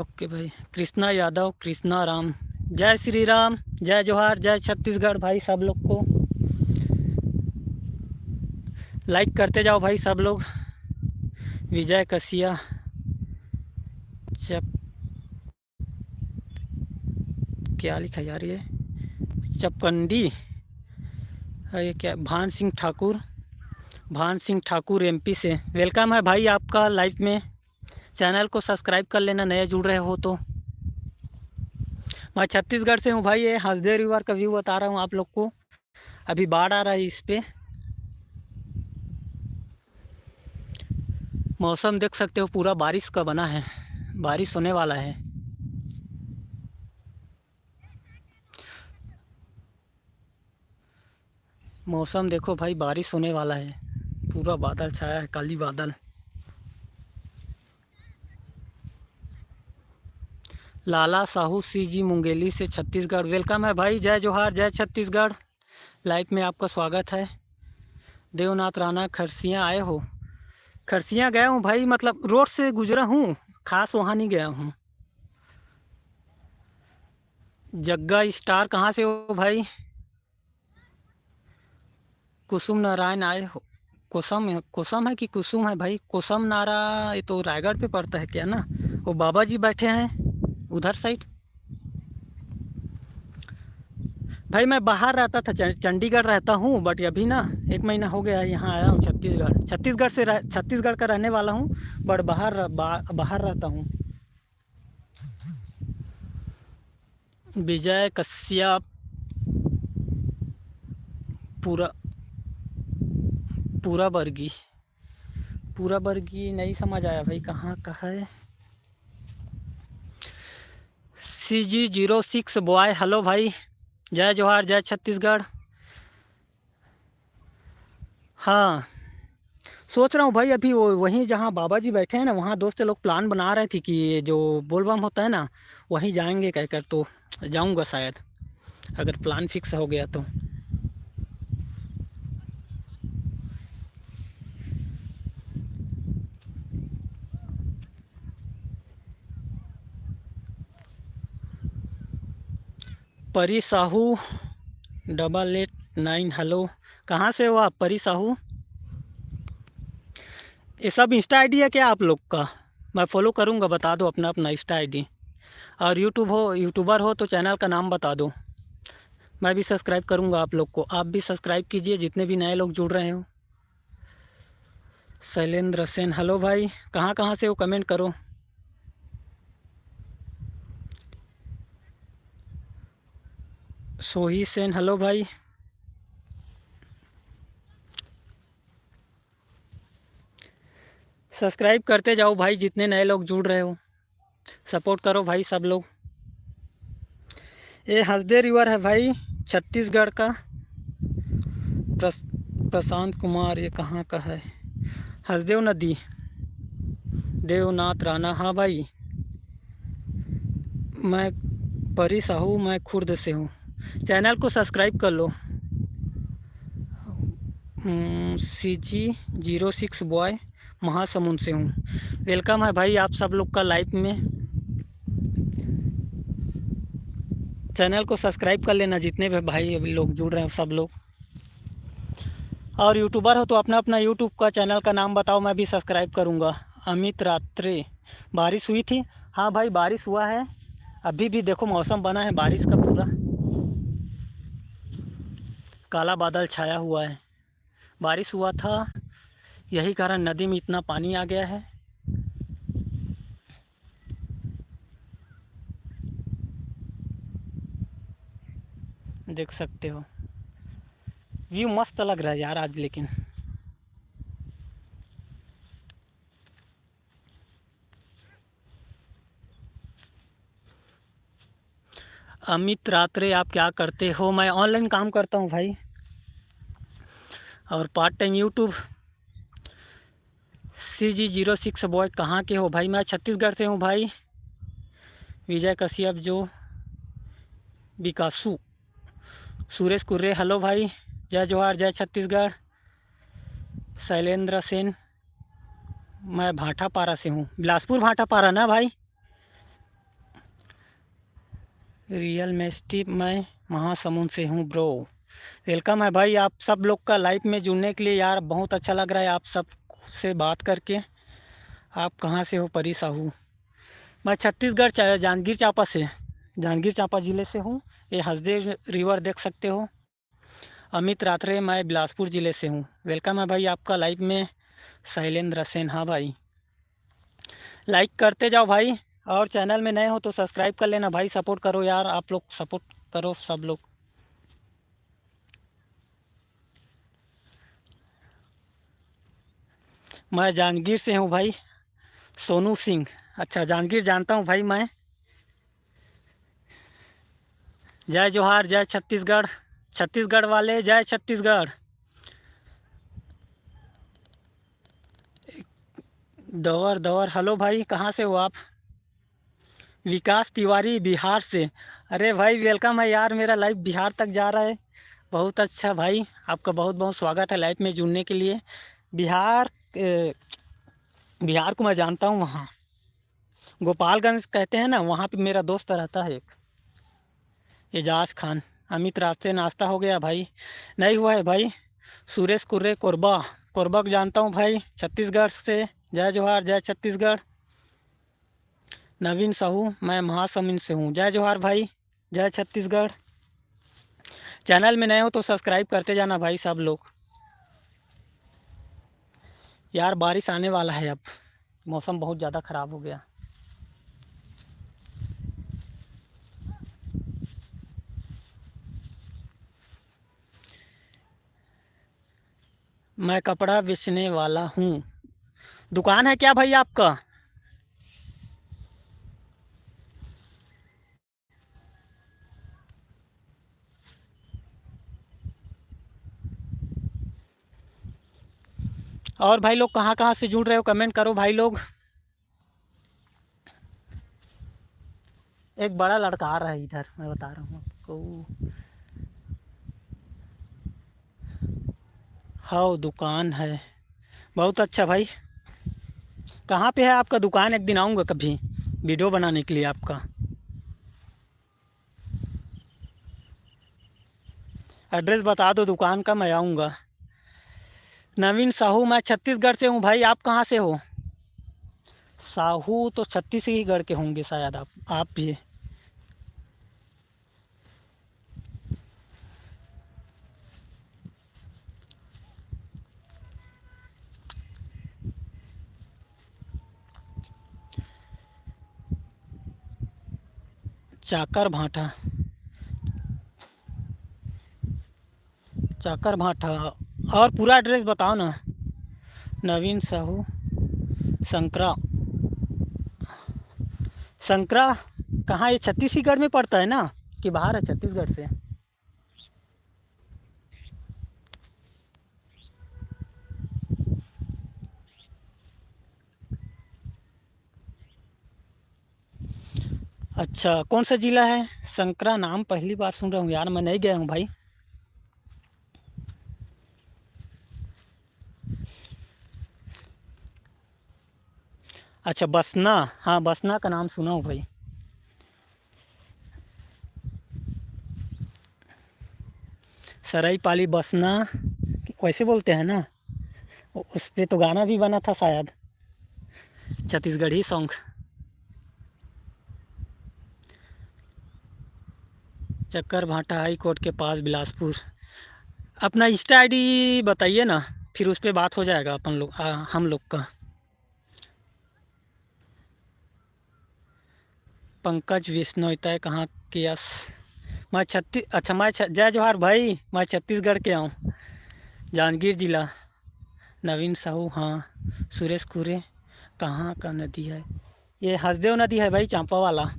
ओके भाई। कृष्णा यादव, कृष्णा राम, जय श्री राम, जय जोहार, जय छत्तीसगढ़ भाई। सब लोग को लाइक करते जाओ भाई सब लोग। विजय कसिया क्या लिखा यार ये, चपकंडी, ये क्या? भान सिंह ठाकुर MP से, वेलकम है भाई आपका लाइव में। चैनल को सब्सक्राइब कर लेना, नए जुड़ रहे हो तो। मैं छत्तीसगढ़ से हूँ भाई, ये हसदेव रिवर का व्यू बता रहा हूँ आप लोग को। अभी बाढ़ आ रहा है इस पे, मौसम देख सकते हो पूरा बारिश का बना है, बारिश होने वाला है। मौसम देखो भाई, बारिश होने वाला है, पूरा बादल छाया है, काली बादल। लाला साहू CG मुंगेली से छत्तीसगढ़, वेलकम है भाई, जय जोहार, जय छत्तीसगढ़। लाइव में आपका स्वागत है। देवनाथ राणा, खरसियाँ आए हो? खरसियाँ गया हूँ भाई, मतलब रोड से गुजरा हूँ, खास वहाँ नहीं गया हूँ। जग्गा स्टार, कहाँ से हो भाई? कुसुम नारायण आए हो? कोसम है कि कुसुम है भाई? कोसम नारा, ये तो रायगढ़ पे पड़ता है क्या ना? वो बाबा जी बैठे हैं उधर साइड। भाई मैं बाहर रहता था, चंडीगढ़ रहता हूँ, बट अभी ना 1 महीना हो गया यहाँ आया हूँ छत्तीसगढ़ का रहने वाला हूँ, बट बाहर रहता हूँ। विजय कश्यप पूरा पूरा वर्गी नहीं समझ आया भाई, कहाँ का है। CG06 बॉय, हेलो भाई, जय जोहार, जय छत्तीसगढ़। हाँ, सोच रहा हूँ भाई, अभी वो वहीं जहाँ बाबा जी बैठे हैं ना, वहाँ दोस्त लोग प्लान बना रहे थे कि ये जो बोलबम होता है ना, वहीं जाएंगे कहकर, तो जाऊँगा शायद, अगर प्लान फिक्स हो गया तो। परी साहू 889, हेलो, कहाँ से हो आप परी साहू? ये सब इंस्टा आईडी है क्या आप लोग का? मैं फॉलो करूँगा, बता दो अपना अपना इंस्टा आईडी। और यूट्यूबर हो तो चैनल का नाम बता दो, मैं भी सब्सक्राइब करूँगा आप लोग को। आप भी सब्सक्राइब कीजिए जितने भी नए लोग जुड़ रहे हो। शैलेंद्र सेन, हेलो भाई, कहाँ कहाँ से हो कमेंट करो। सोही सेन, हेलो भाई। सब्सक्राइब करते जाओ भाई, जितने नए लोग जुड़ रहे हो सपोर्ट करो भाई सब लोग। ये हसदे रिवर है भाई, छत्तीसगढ़ का। प्रशांत कुमार, ये कहाँ का है? हसदेव नदी, देवनाथ राणा, हाँ भाई। मैं परी साहू, मैं खुर्द से हूँ। चैनल को सब्सक्राइब कर लो। CG06 बॉय, महासमुंद से हूँ। वेलकम है भाई आप सब लोग का लाइव में। चैनल को सब्सक्राइब कर लेना जितने भी भाई अभी लोग जुड़ रहे हैं सब लोग। और यूट्यूबर हो तो अपना अपना यूट्यूब का चैनल का नाम बताओ, मैं भी सब्सक्राइब करूँगा। अमित रात्रे, बारिश हुई थी? हाँ भाई, बारिश हुआ है, अभी भी देखो मौसम बना है बारिश का, पूरा काला बादल छाया हुआ है। बारिश हुआ था, यही कारण नदी में इतना पानी आ गया है। देख सकते हो, व्यू मस्त लग रहा है यार आज। लेकिन अमित रात्रे, आप क्या करते हो? मैं ऑनलाइन काम करता हूँ भाई, और part time YouTube. CG06 boy, कहाँ के हो भाई? मैं छत्तीसगढ़ से हूँ भाई। विजय कश्यप, जो विकासू, सुरेश कुर्रे, हेलो भाई, जय जोहार, जय छत्तीसगढ़। शैलेंद्र सेन, मैं भाटापारा से हूँ, बिलासपुर भाटापारा ना भाई। रियल मेस्टी, मैं महासमुंद से हूँ ब्रो। वेलकम है भाई आप सब लोग का लाइव में जुड़ने के लिए। यार बहुत अच्छा लग रहा है आप सब से बात करके। आप कहाँ से हो परी साहू? मैं छत्तीसगढ़ जांजगीर चांपा से, जांजगीर चांपा ज़िले से हूँ। ये हसदे रिवर देख सकते हो। अमित रात्रे, मैं बिलासपुर ज़िले से हूँ। वेलकम है भाई आपका लाइव में। शैलेंद्र सेन, हाँ भाई, लाइक करते जाओ भाई, और चैनल में नए हो तो सब्सक्राइब कर लेना भाई। सपोर्ट करो यार, आप लोग सपोर्ट करो सब लोग। मैं जांजगीर से हूँ भाई, सोनू सिंह। अच्छा, जांजगीर जानता हूँ भाई मैं। जय जोहार, जय छत्तीसगढ़, छत्तीसगढ़ वाले, जय छत्तीसगढ़। दवर, हेलो भाई, कहाँ से हो आप? विकास तिवारी, बिहार से। अरे भाई वेलकम है यार, मेरा लाइव बिहार तक जा रहा है। बहुत अच्छा भाई, आपका बहुत बहुत स्वागत है लाइव में जुड़ने के लिए। बिहार बिहार को मैं जानता हूँ, वहाँ गोपालगंज कहते हैं ना, वहाँ पे मेरा दोस्त रहता है एक, एजाज खान। अमित रास्ते, नाश्ता हो गया भाई? नहीं हुआ है भाई। सुरेश कुर्रे, कोरबा, कोरबा को जानता हूँ भाई, छत्तीसगढ़ से। जय जोहार, जय छत्तीसगढ़। नवीन साहू, मैं महासमुंद से हूँ। जय जोहार भाई, जय छत्तीसगढ़। चैनल में नए हो तो सब्सक्राइब करते जाना भाई सब लोग। यार बारिश आने वाला है, अब मौसम बहुत ज़्यादा ख़राब हो गया। मैं कपड़ा बेचने वाला हूँ। दुकान है क्या भाई आपका? और भाई लोग कहाँ कहाँ से जुड़ रहे हो, कमेंट करो भाई लोग। एक बड़ा लड़का आ रहा है इधर, मैं बता रहा हूँ आपको। हाँ दुकान है, बहुत अच्छा भाई। कहाँ पे है आपका दुकान? एक दिन आऊँगा कभी वीडियो बनाने के लिए आपका। एड्रेस बता दो दुकान का, मैं आऊँगा। नवीन साहू, मैं छत्तीसगढ़ से हूँ भाई। आप कहाँ से हो? साहू तो छत्तीसगढ़ के होंगे शायद आप भी। चाकर भाटा, चाकर भाटा। और पूरा एड्रेस बताओ ना। नवीन साहू, संकरा। संकरा कहाँ? ये छत्तीसगढ़ में पड़ता है ना, कि बाहर है छत्तीसगढ़ से? अच्छा, कौन सा ज़िला है? संकरा नाम पहली बार सुन रहा हूँ यार, मैं नहीं गया हूँ भाई। अच्छा बसना, हाँ बसना का नाम सुना हूँ भाई। सराईपाली बसना वैसे बोलते हैं ना। उस पे तो गाना भी बना था शायद, छत्तीसगढ़ी सॉन्ग। चक्कर भाटा हाई कोर्ट के पास, बिलासपुर। अपना इंस्टा आईडी बताइए ना, फिर उस पर बात हो जाएगा अपन लोग हम लोग का। पंकज विश्नोई, तय कहाँ के? यस, मैं अच्छा जय जोहार भाई, मैं छत्तीसगढ़ के हूँ, जांजगीर जिला। नवीन साहू, हाँ। सुरेश कुरे, कहाँ का नदी है? ये हसदेव नदी है भाई, चांपा वाला,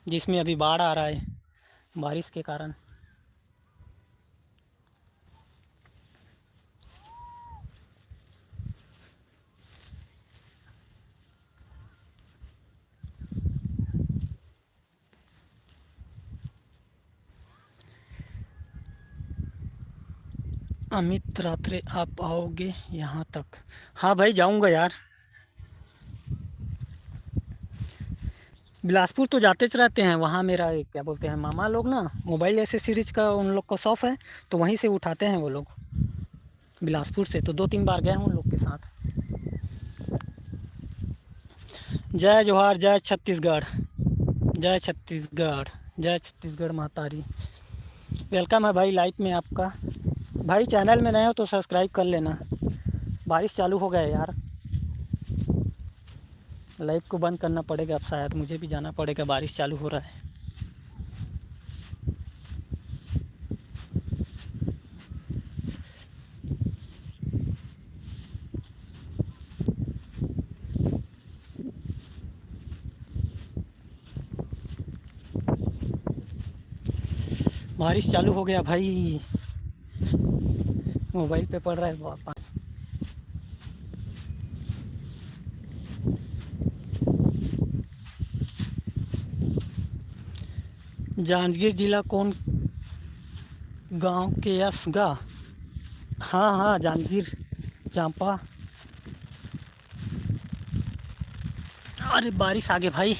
जिसमें अभी बाढ़ आ रहा है बारिश के कारण। अमित रात्रे, आप आओगे यहाँ तक? हाँ भाई जाऊँगा यार। बिलासपुर तो जाते रहते हैं, वहाँ मेरा एक क्या बोलते हैं मामा लोग ना, मोबाइल एसेसरीज का उन लोग का शॉप है, तो वहीं से उठाते हैं वो लोग। बिलासपुर से तो 2-3 बार गया हूँ उन लोग के साथ। जय जोहार, जय छत्तीसगढ़, जय छत्तीसगढ़, जय छत्तीसगढ़ महतारी। वेलकम है भाई लाइव में आपका। भाई चैनल में नए हो तो सब्सक्राइब कर लेना। बारिश चालू हो गया है यार, लाइव को बंद करना पड़ेगा अब, शायद मुझे भी जाना पड़ेगा, बारिश चालू हो रहा है। बारिश चालू हो गया भाई, मोबाइल पे पड़ रहा है पानी। जांजगीर जिला कौन गांव के? यसगा, हाँ हाँ जांजगीर, चांपा। अरे बारिश आ गई भाई।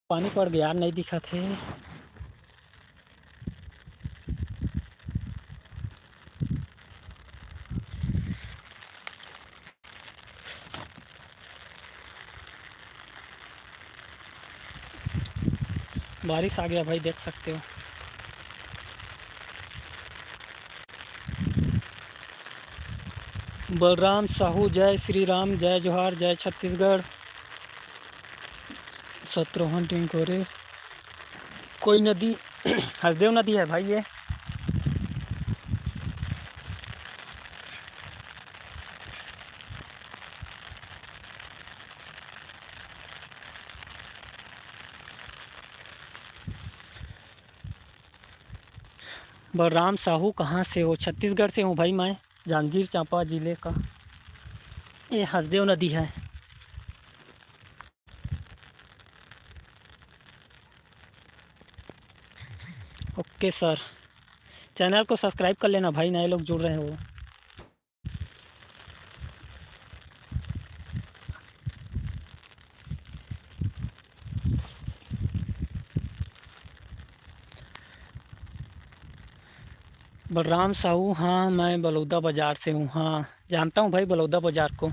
पानी पड़ गया यार, नहीं दिखा थे। बारिश आ गया भाई, देख सकते हो। बलराम साहू, जय श्री राम, जय जोहार, जय छत्तीसगढ़। शत्रुघ्न टिंकोरे, कोई नदी हसदेव नदी है भाई ये। बलराम साहू कहाँ से हो? छत्तीसगढ़ से हूँ भाई मैं, जांजगीर चांपा ज़िले का। ये हसदेव नदी है। ओके सर, चैनल को सब्सक्राइब कर लेना भाई, नए लोग जुड़ रहे हो। बलराम साहू, हाँ मैं बलौदा बाज़ार से हूँ। हाँ जानता हूँ भाई बलौदा बाज़ार को।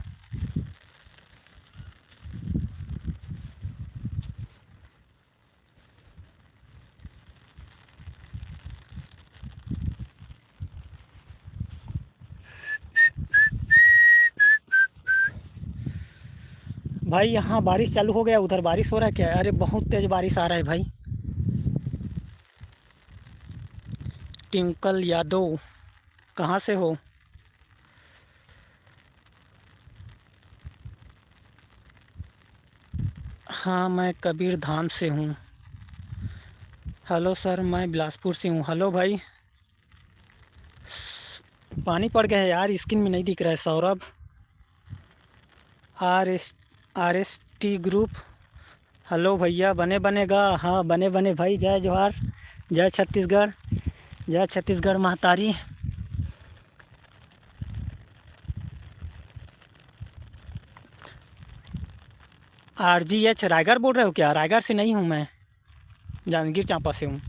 भाई यहाँ बारिश चालू हो गया, उधर बारिश हो रहा है क्या? अरे बहुत तेज़ बारिश आ रहा है भाई। टिंकल यादव कहाँ से हो? हाँ मैं कबीर धाम से हूँ। हेलो सर, मैं बिलासपुर से हूँ। हेलो भाई। पानी पड़ गया है यार, स्क्रीन में नहीं दिख रहा है। Saurabh, R S T group. Hello भैया, बने बनेगा। हाँ बने बने भाई। जय जोहार, जय छत्तीसगढ़, जय छत्तीसगढ़ महतारी। RGH रायगढ़ बोल रहे हो क्या? रायगढ़ से नहीं हूँ मैं, जांजगीर चांपा से हूँ।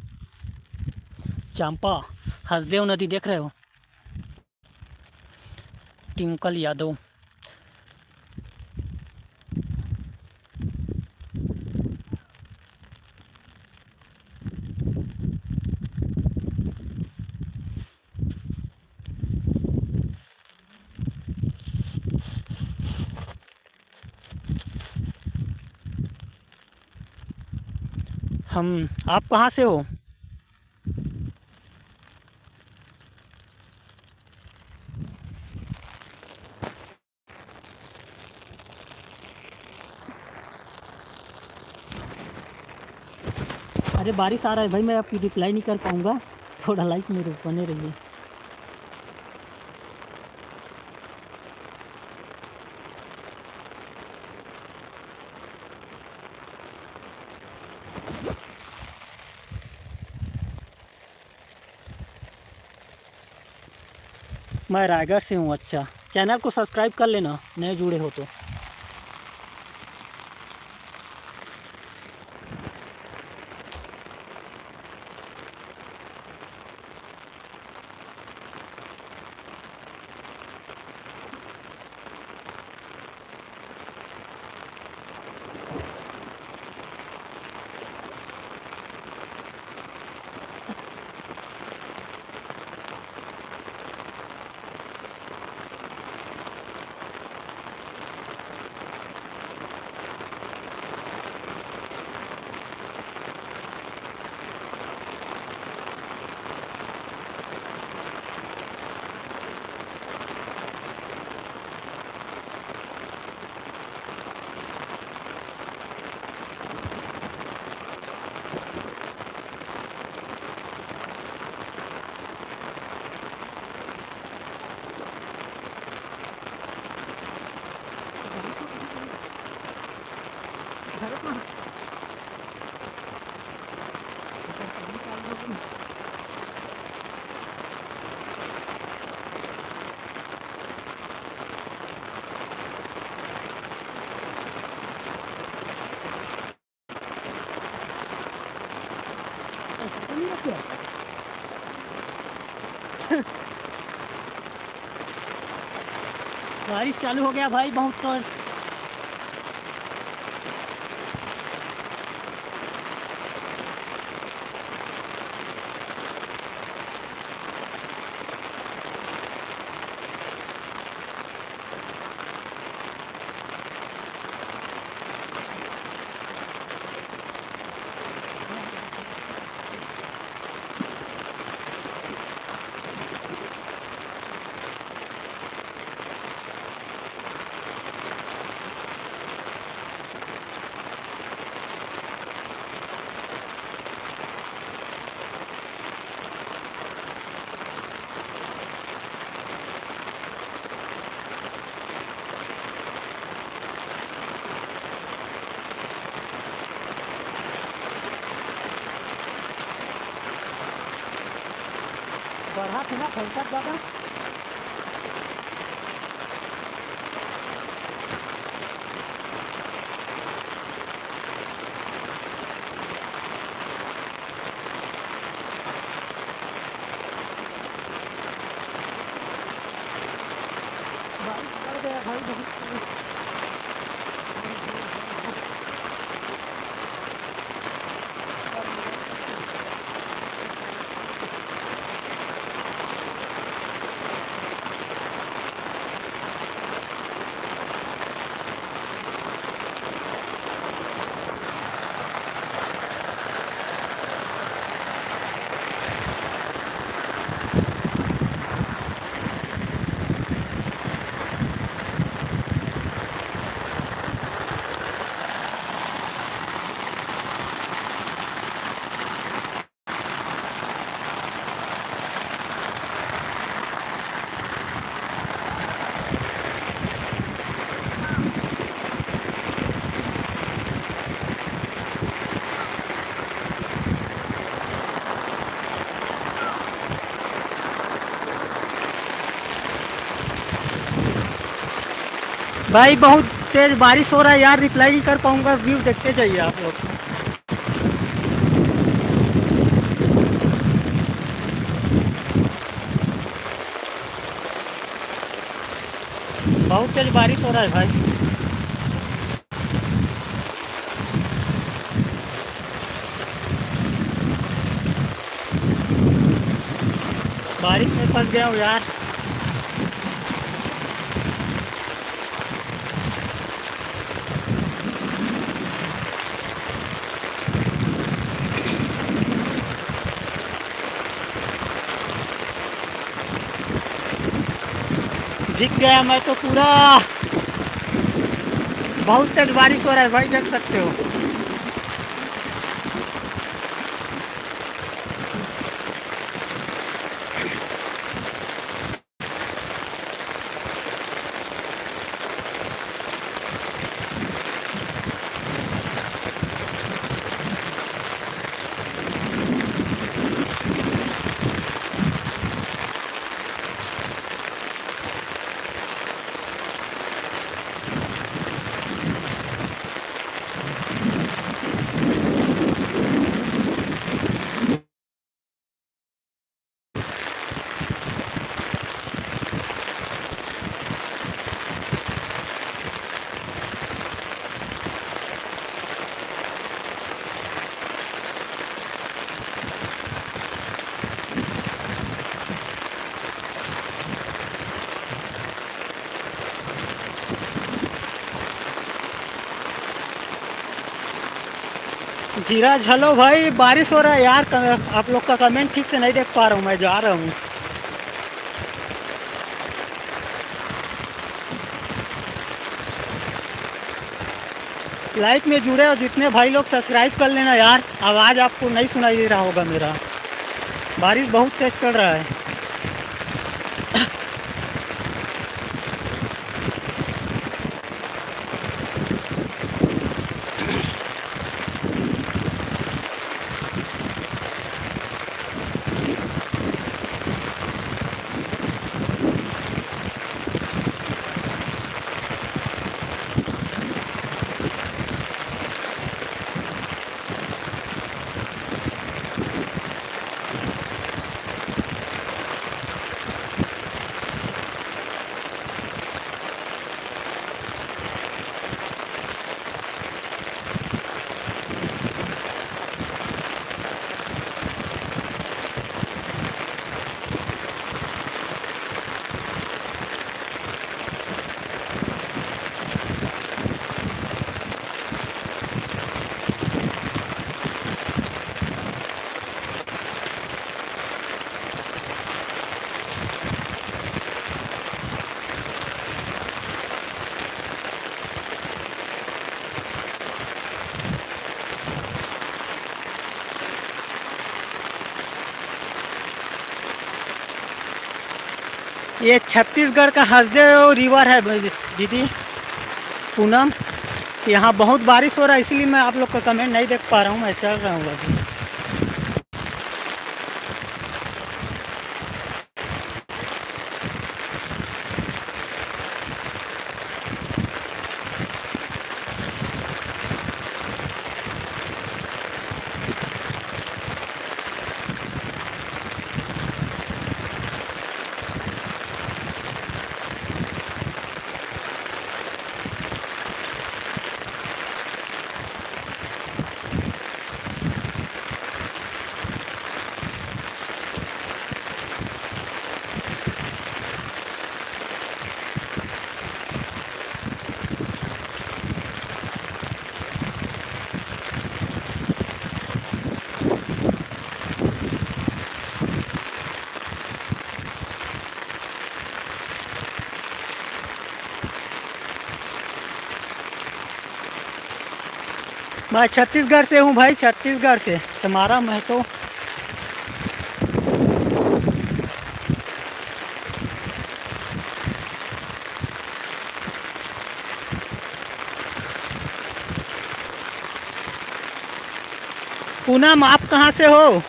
चांपा, हसदेव नदी देख रहे हो? टिंकल यादव। आप कहाँ से हो? अरे बारिश आ रहा है भाई, मैं आपकी रिप्लाई नहीं कर पाऊँगा, थोड़ा लाइक में बने रहिए। मैं रायगढ़ से हूँ। अच्छा, चैनल को सब्सक्राइब कर लेना, नए जुड़े हो तो। बारिश चालू हो गया भाई, बहुत तो। बढ़ा थी ना फैलता ज़्यादा। बारिश बढ़ गया भाई बहुत। भाई बहुत तेज बारिश हो रहा है यार, रिप्लाई नहीं कर पाऊंगा। व्यू देखते जाइए आप लोग। बहुत तेज बारिश हो रहा है भाई। बारिश में फंस गया हूँ यार। भीग गया मैं तो पूरा। बहुत तेज बारिश हो रहा है भाई, देख सकते हो। धीरज हेलो भाई, बारिश हो रहा है यार। आप लोग का कमेंट ठीक से नहीं देख पा रहा हूँ, मैं जा रहा हूँ। लाइक में जुड़े और जितने भाई लोग सब्सक्राइब कर लेना यार। आवाज़ आपको नहीं सुनाई दे रहा होगा मेरा, बारिश बहुत तेज चल रहा है। ये छत्तीसगढ़ का हसदेव रिवर है दीदी पूनम। यहाँ बहुत बारिश हो रहा है, इसलिए मैं आप लोग का कमेंट नहीं देख पा रहा हूँ। मैं चल रहा हूँ अभी। मैं छत्तीसगढ़ से हूँ भाई, छत्तीसगढ़ से समारा महतो। पूनम आप कहाँ से हो?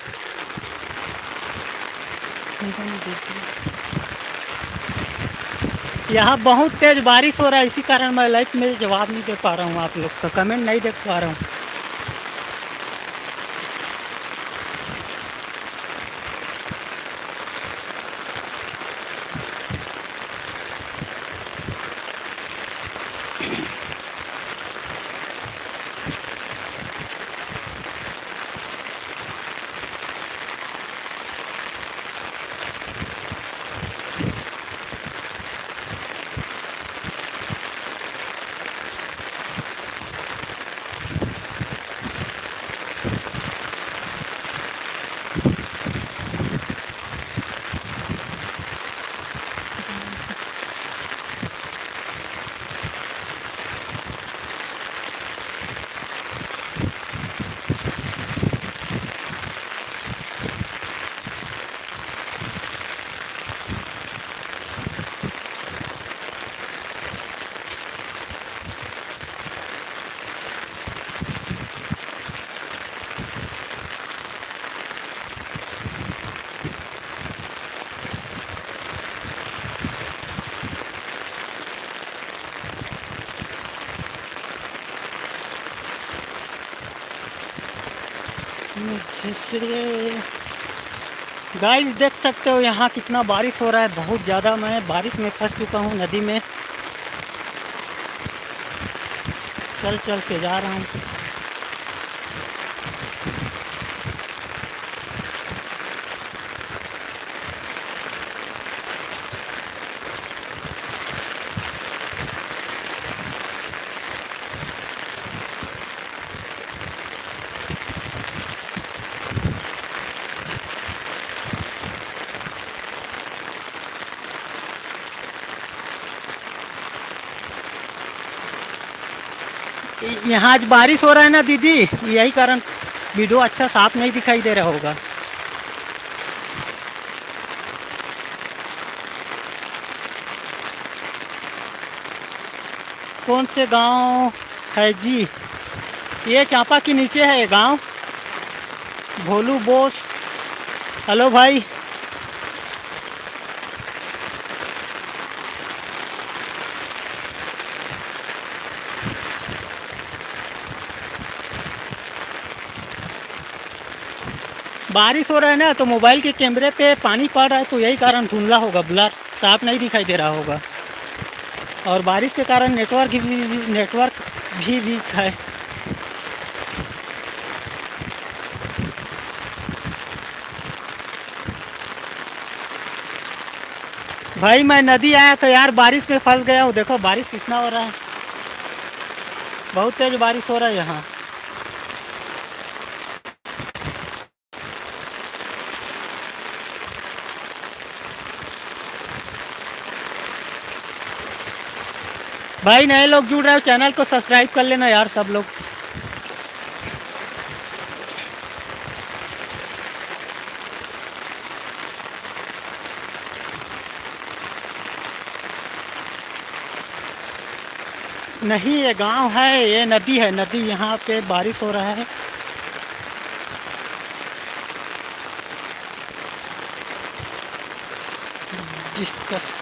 यहाँ बहुत तेज बारिश हो रहा है, इसी कारण मैं लाइव में जवाब नहीं दे पा रहा हूँ, आप लोग का कमेंट नहीं देख पा रहा हूँ। गाइस देख सकते हो यहाँ कितना बारिश हो रहा है, बहुत ज़्यादा। मैं बारिश में फंस चुका हूँ, नदी में चल चल के जा रहा हूँ। यहाँ आज बारिश हो रहा है ना दीदी, यही कारण वीडियो अच्छा साफ नहीं दिखाई दे रहा होगा। कौन से गांव है जी? ये चांपा के नीचे है ये गांव, भोलू बोस। हेलो भाई। बारिश हो रहा है ना, तो मोबाइल के कैमरे पे पानी पड़ रहा है, तो यही कारण धुंधला होगा, ब्लर साफ नहीं दिखाई दे रहा होगा। और बारिश के कारण नेटवर्क भी वीक है। भाई मैं नदी आया तो यार बारिश में फंस गया हूँ। देखो बारिश कितना हो रहा है, बहुत तेज बारिश हो रहा है यहाँ। भाई नए लोग जुड़ रहे हो, चैनल को सब्सक्राइब कर लेना यार सब लोग। नहीं ये गांव है, ये नदी है, नदी। यहाँ पे बारिश हो रहा है। डिस्कस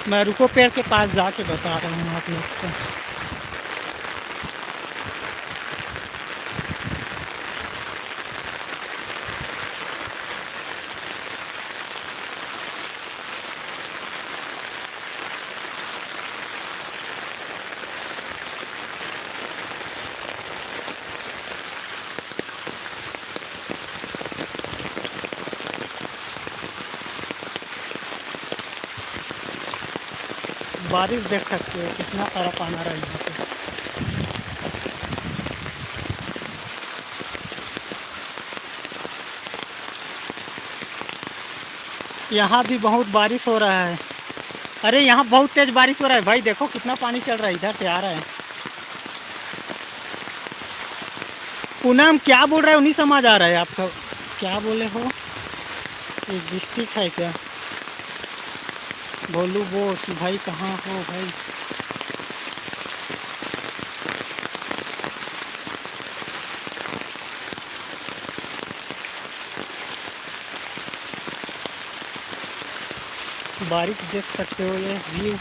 मैं रुको पेड़ के पास जाके बता रहा हूँ आप लोग को। बारिश देख सकते हो कितना सारा पानी आ रहा है यहाँ पे। यहाँ भी बहुत बारिश हो रहा है। अरे यहाँ बहुत तेज बारिश हो रहा है भाई, देखो कितना पानी चल रहा है, इधर से आ रहा है। पूनम क्या बोल रहे हो, नहीं समझ आ रहा है आपको, क्या बोले हो? ये डिस्ट्रिक्ट है क्या? बोलू बोस भाई, कहाँ हो भाई? बारिश देख सकते हो, ये व्यू।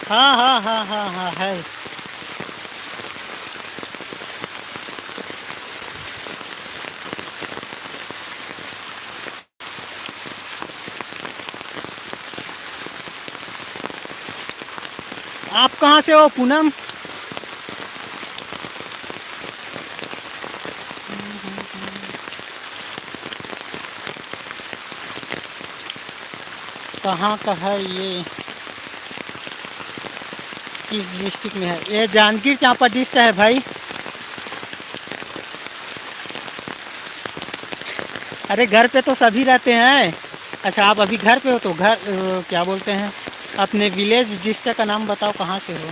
हाँ हाँ हाँ हाँ हाँ है। आप कहाँ से हो पूनम? कहाँ का है ये, किस डिस्ट्रिक्ट में है? ये जांजगीर चांपा डिस्ट्रिक्ट है भाई। अरे घर पे तो सभी रहते हैं। अच्छा आप अभी घर पे हो, तो घर क्या बोलते हैं, अपने विलेज डिस्ट्रिक्ट का नाम बताओ, कहाँ से हो?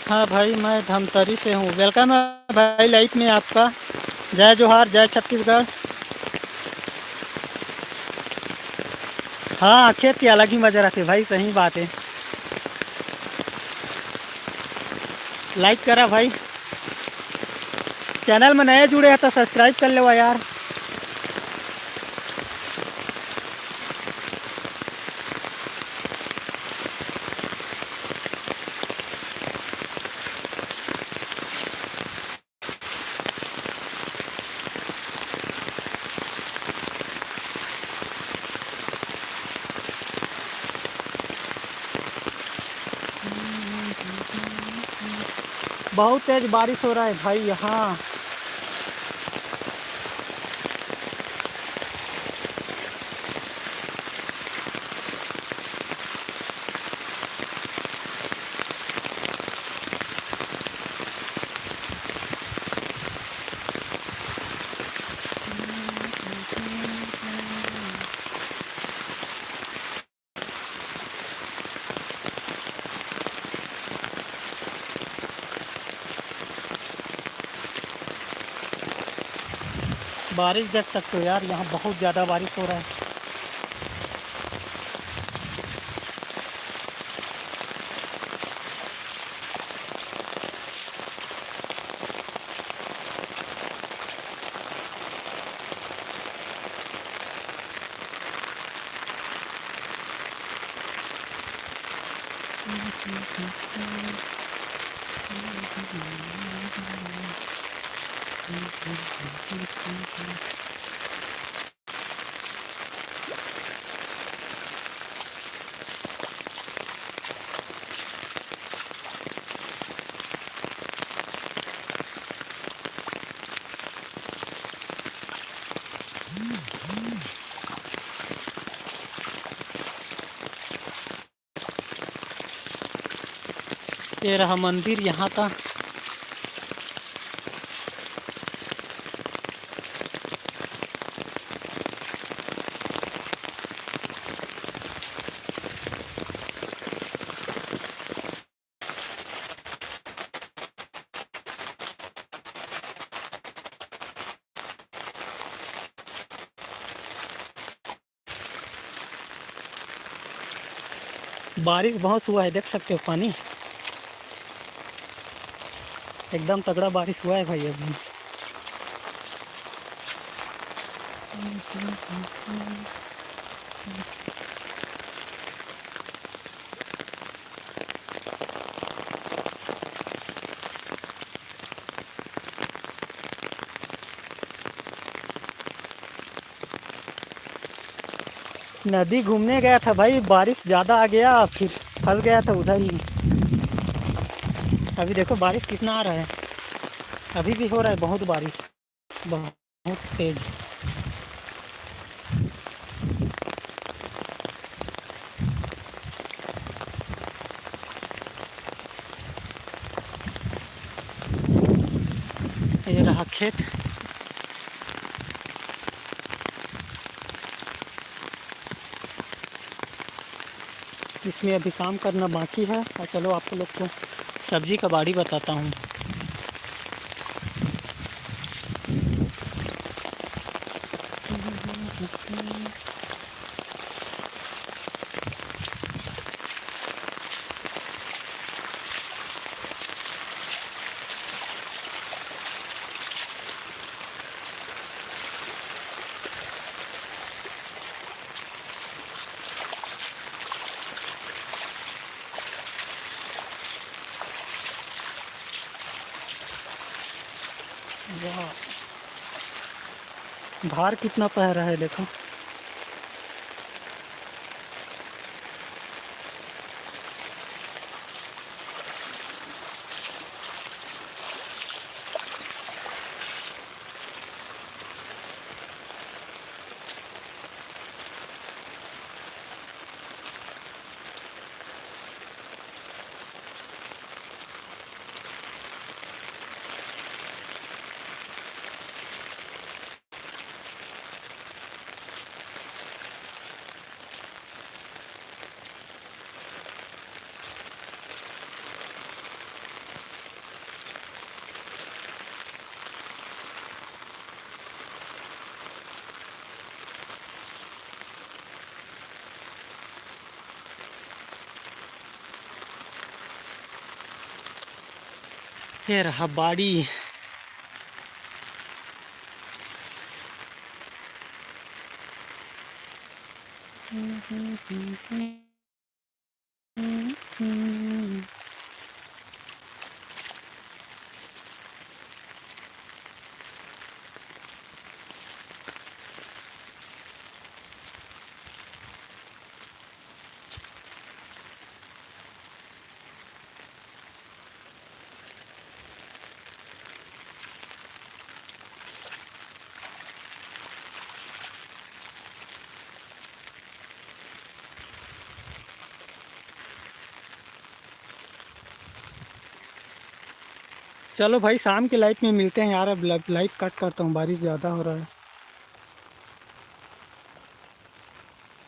हाँ भाई मैं धमतरी से हूँ। वेलकम है भाई लाइफ में आपका। जय जोहार, जय छत्तीसगढ़। हाँ खेत के अलग ही मज़े रहते भाई, सही बात है। लाइक करा भाई, चैनल में नए जुड़े हैं तो सब्सक्राइब कर लो यार। बहुत तेज बारिश हो रहा है भाई यहाँ। बारिश देख सकते हो यार, यहाँ बहुत ज़्यादा बारिश हो रहा है। ये रहा मंदिर यहाँ का। बारिश बहुत हुआ है, देख सकते हो पानी, एकदम तगड़ा बारिश हुआ है भाई अभी। नदी घूमने गया था भाई, बारिश ज़्यादा आ गया, फिर फंस गया था उधर ही। अभी देखो बारिश कितना आ रहा है, अभी भी हो रहा है बहुत बारिश, बहुत तेज। ये रहा खेत। इसमें अभी काम करना बाकी है। और चलो आप लोग को सब्जी का बाड़ी बताता हूँ। वाह, धार कितना बह रहा है देखो। ये रहा बाड़ी। चलो भाई शाम के लाइट में मिलते हैं यार, अब लाइट कट करता हूँ, बारिश ज़्यादा हो रहा है।